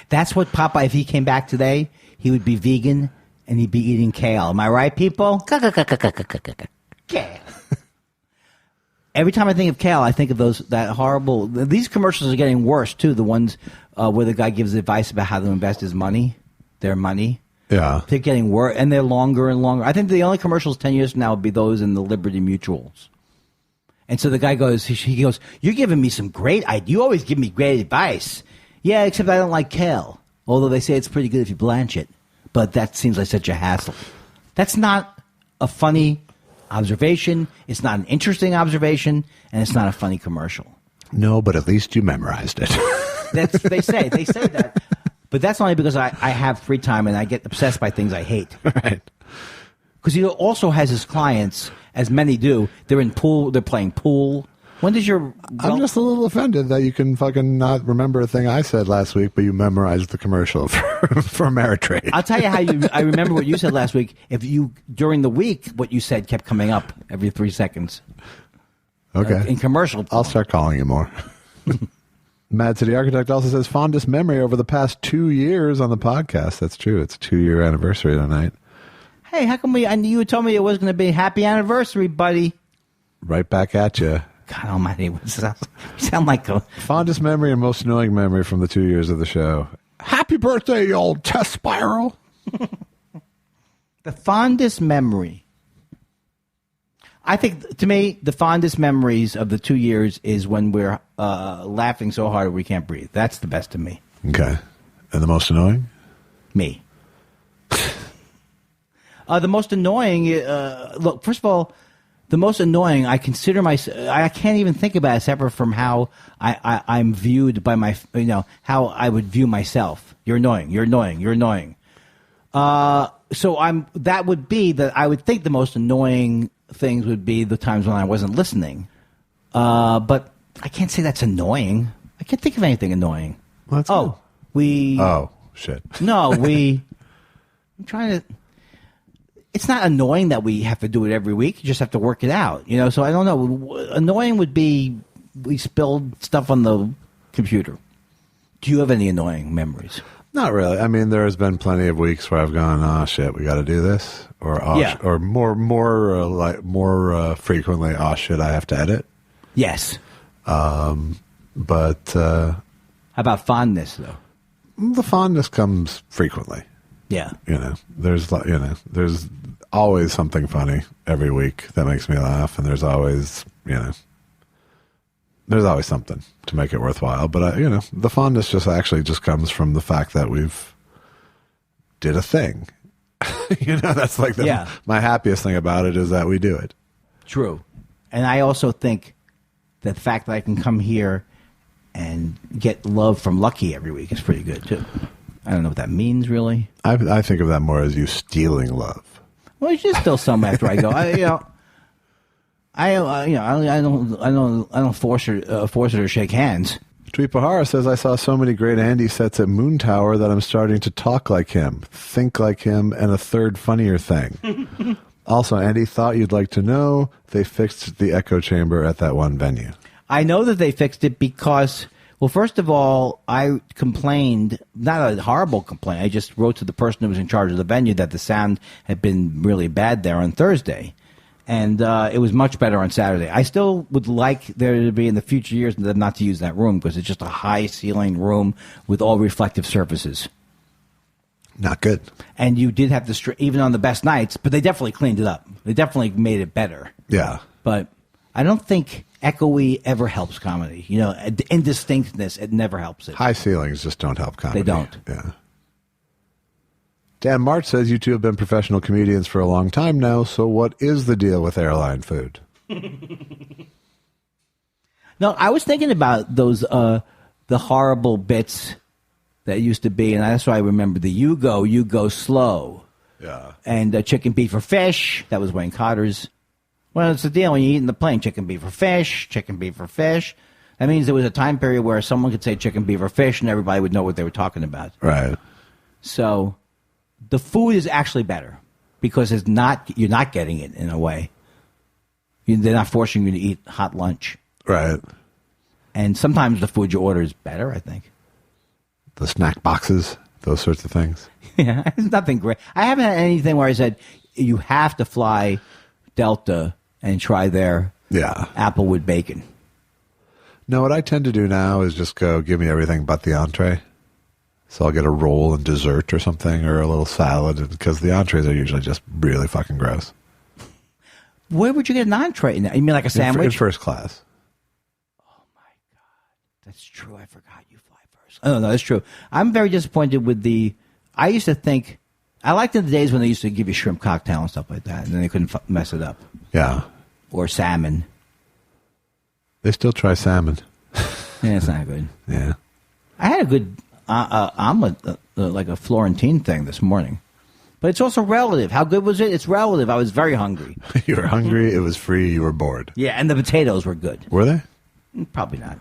That's what Popeye, if he came back today, he would be vegan. And he'd be eating kale. Am I right, people? Kale. every time I think of kale, I think of that horrible. These commercials are getting worse too. The ones where the guy gives advice about how to invest his money, their money. Yeah, they're getting worse, and they're longer and longer. I think the only commercials 10 years from now will be those in the Liberty Mutuals. And so the guy goes, he goes, "You're giving me some great ideas. You always give me great advice." Yeah, except I don't like kale. Although they say it's pretty good if you blanch it, but that seems like such a hassle. That's not a funny observation. It's not an interesting observation, and it's not a funny commercial. No, but at least you memorized it. They say that. But that's only because I have free time and I get obsessed by things I hate. Right. Because he also has his clients, as many do. They're playing pool. When does your... I'm just a little offended that you can fucking not remember a thing I said last week, but you memorized the commercial for Ameritrade. I'll tell you how I remember what you said last week. If you, during the week, what you said kept coming up every 3 seconds. Okay. In commercial. I'll start calling you more. Mad City Architect also says, fondest memory over the past 2 years on the podcast. That's true. It's a 2-year anniversary tonight. Hey, how come you told me it was going to be happy anniversary, buddy? Right back at you. God almighty. You sound like a... Fondest memory and most annoying memory from the 2 years of the show. Happy birthday, you old test spiral. The fondest memory. I think, to me, the fondest memories of the 2 years is when we're laughing so hard we can't breathe. That's the best to me. Okay. And the most annoying? Me. The most annoying, look, first of all, the most annoying, I consider I can't even think about it separate from how I'm viewed by how I would view myself. You're annoying, you're annoying, you're annoying. So that would be that I would think the most annoying things would be the times when I wasn't listening. But I can't say that's annoying. I can't think of anything annoying. Well, that's good. Oh, shit. No, I'm trying to... It's not annoying that we have to do it every week. You just have to work it out. So I don't know. Annoying would be we spilled stuff on the computer. Do you have any annoying memories? Not really. I mean, there has been plenty of weeks where I've gone, "Oh shit, we got to do this," or or more frequently, "Oh shit, I have to edit." Yes. But how about fondness though? The fondness comes frequently. Yeah. There's always something funny every week that makes me laugh, and there's always something to make it worthwhile. But the fondness just comes from the fact that we've did a thing. That's like my happiest thing about it is that we do it. True. And I also think that the fact that I can come here and get love from Lucky every week is pretty good too. I don't know what that means really. I think of that more as you stealing love. Well, it's just still some after I go. I don't force her to shake hands. Tweet Pahara says, I saw so many great Andy sets at Moon Tower that I'm starting to talk like him, think like him, and a third funnier thing. Also, Andy, thought you'd like to know they fixed the echo chamber at that one venue. I know that they fixed it because, well, first of all, I complained, not a horrible complaint, I just wrote to the person who was in charge of the venue that the sound had been really bad there on Thursday. And it was much better on Saturday. I still would like there to be in the future years not to use that room because it's just a high-ceiling room with all reflective surfaces. Not good. And you did have to, even on the best nights, but they definitely cleaned it up. They definitely made it better. Yeah. But I don't think echoey ever helps comedy. Indistinctness, it never helps it. High ceilings just don't help comedy. They don't. Yeah. Dan March says, you two have been professional comedians for a long time now, so what is the deal with airline food? No, I was thinking about those, the horrible bits that used to be, and that's why I remember the you go slow. Yeah. And chicken, beef, or fish. That was Wayne Cotter's. Well, it's the deal when you eat in the plane, chicken, beef, or fish, chicken, beef, or fish. That means there was a time period where someone could say chicken, beef, or fish, and everybody would know what they were talking about. Right. So the food is actually better because you're not getting it in a way. They're not forcing you to eat hot lunch. Right. And sometimes the food you order is better, I think. The snack boxes, those sorts of things. Yeah, it's nothing great. I haven't had anything where I said, you have to fly Delta and try their Yeah. Applewood bacon. No, what I tend to do now is just go, give me everything but the entree. So I'll get a roll and dessert or something, or a little salad, because the entrees are usually just really fucking gross. Where would you get an entree? You mean like a sandwich? In first class. Oh, my God. That's true. I forgot you fly first. Oh, no, that's true. I'm very disappointed with I used to think, I liked in the days when they used to give you shrimp cocktail and stuff like that, and then they couldn't mess it up. Yeah. Or salmon. They still try salmon. Yeah, it's not good. Yeah. I had a good omelet, like a Florentine thing this morning. But it's also relative. How good was it? It's relative. I was very hungry. You were hungry, it was free, you were bored. Yeah, and the potatoes were good. Were they? Probably not.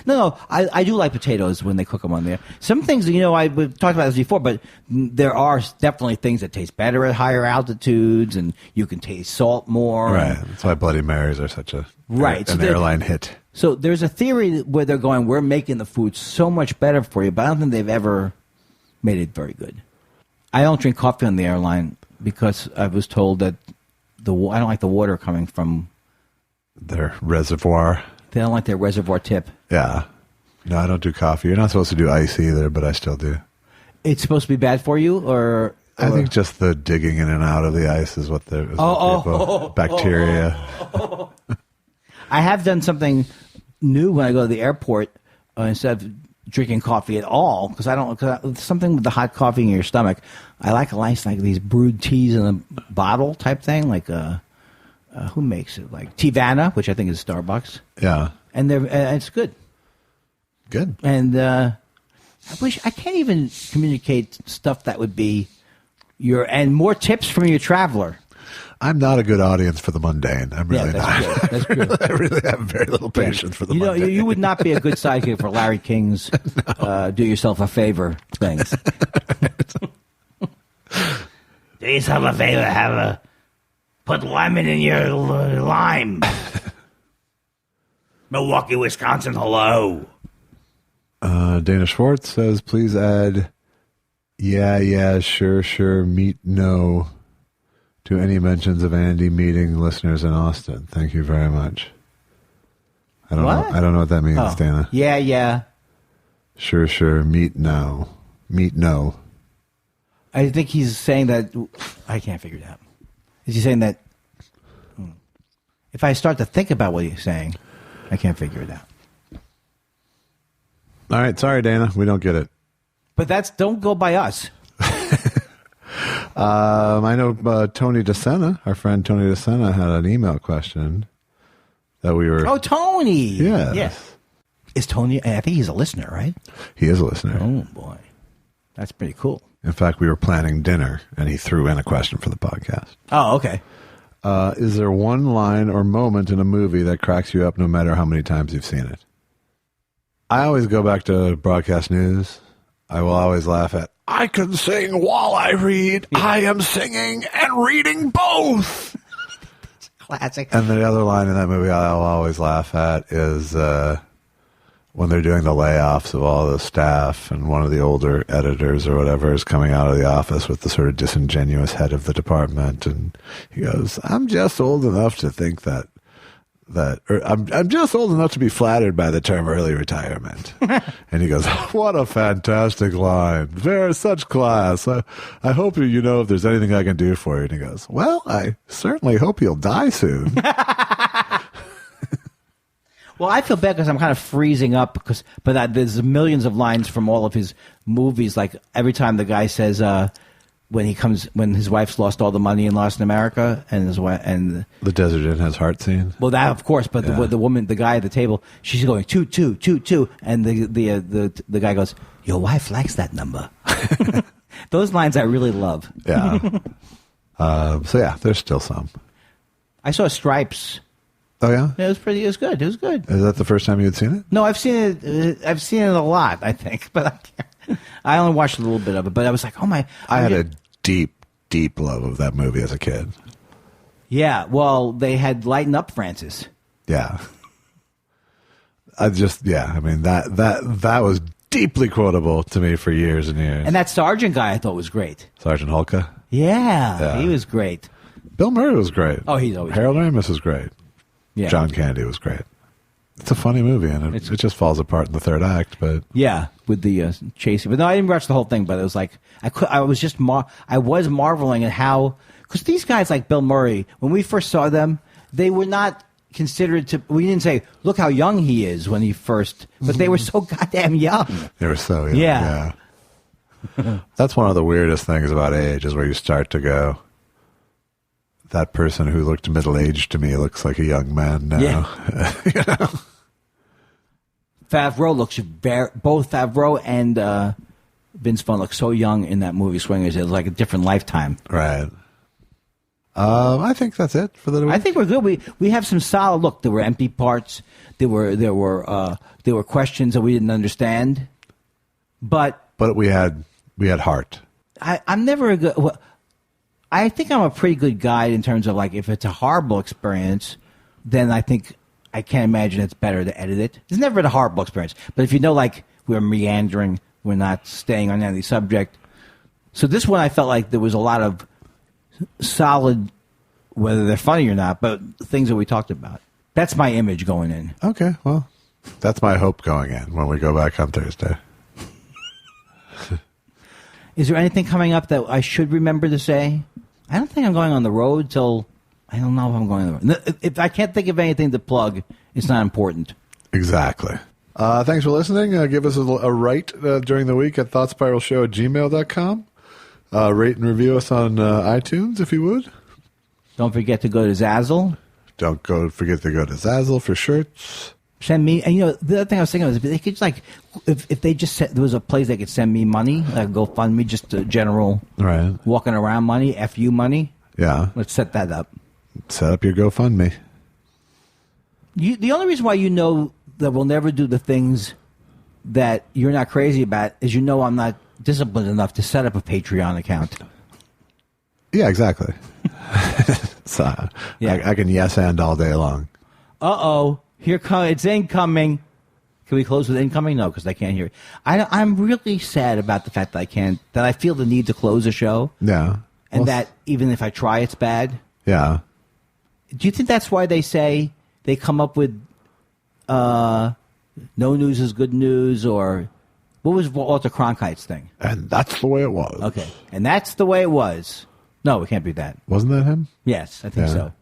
No, I do like potatoes when they cook them on there. Some things, we've talked about this before, but there are definitely things that taste better at higher altitudes, and you can taste salt more. Right. That's why Bloody Marys are such an airline hit. So there's a theory where they're going, we're making the food so much better for you, but I don't think they've ever made it very good. I don't drink coffee on the airline because I was told that I don't like the water coming from their reservoir. They don't like their reservoir tip. Yeah. No, I don't do coffee. You're not supposed to do ice either, but I still do. It's supposed to be bad for you, or I think just the digging in and out of the ice is what they're bacteria. I have done something new when I go to the airport instead of drinking coffee at all, because something with the hot coffee in your stomach. I like these brewed teas in a bottle type thing, like who makes it? Like Tivana, which I think is Starbucks. Yeah, and it's good. Good. And I can't even communicate stuff that would be and more tips from your traveler. I'm not a good audience for the mundane. I'm really not. That's good. I really have very little patience for the mundane. You would not be a good sidekick for Larry King's do yourself a favor things. Do yourself a favor, put lemon in your lime. Milwaukee, Wisconsin, hello. Dana Schwartz says, please add yeah, sure, meet no to any mentions of Andy meeting listeners in Austin. Thank you very much. I don't know what that means, Dana. Yeah. Sure, meet no. I think he's saying that, I can't figure it out. Is he saying that, if I start to think about what he's saying, I can't figure it out. All right, sorry, Dana, we don't get it. But don't go by us. I know Tony DeSena, our friend Tony DeSena, had an email question that we were... Oh, Tony! Yes. Yeah. Is Tony... I think he's a listener, right? He is a listener. Oh, boy. That's pretty cool. In fact, we were planning dinner, and he threw in a question for the podcast. Oh, okay. Is there one line or moment in a movie that cracks you up no matter how many times you've seen it? I always go back to broadcast news. I will always laugh at, I can sing while I read. Yeah. I am singing and reading both. Classic. And the other line in that movie I'll always laugh at is when they're doing the layoffs of all the staff, and one of the older editors or whatever is coming out of the office with the sort of disingenuous head of the department, and he goes, I'm just old enough to think that I'm just old enough to be flattered by the term early retirement. And he goes, what a fantastic line. There's such class. I hope you know if there's anything I can do for you. And he goes, well, I certainly hope you'll die soon. Well, I feel bad because I'm kind of freezing up but there's millions of lines from all of his movies. Like every time the guy says, when his wife's lost all the money in Lost in America, and the Desert Inn has heart scene. Well, that of course, but the woman, the guy at the table, she's going 2, 2, 2, 2, and the guy goes, your wife likes that number. Those lines I really love. Yeah. So yeah, there's still some. I saw Stripes. Oh yeah, it was good. It was good. Is that the first time you had seen it? No, I've seen it. I've seen it a lot, I think, but I only watched a little bit of it. But I was like, oh my! I had a deep love of that movie as a kid. Yeah, well, they had Lighten Up Francis. Yeah, I mean that was deeply quotable to me for years and years. And that Sergeant guy I thought was great. Sergeant Hulka. Yeah, he was great. Bill Murray was great. Oh, he's always Harold Ramis was great. Yeah. John Candy was great. It's a funny movie, and it just falls apart in the third act. But yeah, with the chasing. But no, I didn't watch the whole thing. But it was like I was marveling at how, because these guys like Bill Murray, when we first saw them, they were not considered to. We didn't say, look how young he is when he first, but they were so goddamn young. They were so young. Yeah. That's one of the weirdest things about age, is where you start to go, that person who looked middle-aged to me looks like a young man now. Yeah. You know? Favreau looks both Favreau and Vince Vaughn look so young in that movie Swingers. It was like a different lifetime. Right. I think that's it for the week. I think we're good. We have some solid. Look, there were empty parts. There were questions that we didn't understand. But we had heart. I'm never a good. Well, I think I'm a pretty good guide in terms of, like, if it's a horrible experience, then I think I can't imagine it's better to edit it. It's never a horrible experience. But if you know, like, we're meandering, we're not staying on any subject. So this one, I felt like there was a lot of solid, whether they're funny or not, but things that we talked about. That's my image going in. Okay, well, that's my hope going in when we go back on Thursday. Is there anything coming up that I should remember to say? I don't think I'm going on the road till... I don't know if I'm going on the road. If I can't think of anything to plug, it's not important. Exactly. Thanks for listening. Give us a write during the week at thoughtspiralshow@gmail.com. Rate and review us on iTunes, if you would. Don't forget to go to Zazzle. Don't forget to go to Zazzle for shirts. Send me, and the other thing I was thinking was, they could just, like, if they just said there was a place they could send me money, like GoFundMe, just general walking around money, FU money. Yeah. Let's set that up. Set up your GoFundMe. The only reason why you know that we'll never do the things that you're not crazy about is I'm not disciplined enough to set up a Patreon account. Yeah, exactly. So, yeah. I can yes and all day long. Uh-oh. It's incoming. Can we close with incoming? No, because I can't hear it. I'm really sad about the fact that I feel the need to close a show. Yeah. And that even if I try, it's bad. Yeah. Do you think that's why they come up with no news is good news, or what was Walter Cronkite's thing? And that's the way it was. Okay. And that's the way it was. No, we can't do that. Wasn't that him? Yes, I think so.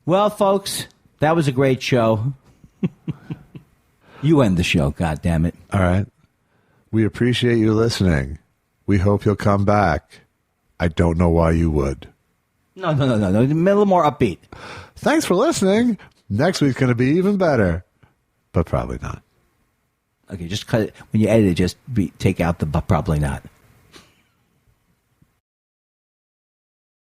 Well, folks, that was a great show. You end the show, goddammit. All right. We appreciate you listening. We hope you'll come back. I don't know why you would. No. A little more upbeat. Thanks for listening. Next week's going to be even better. But probably not. Okay, just cut it. When you edit it, just take out the but probably not.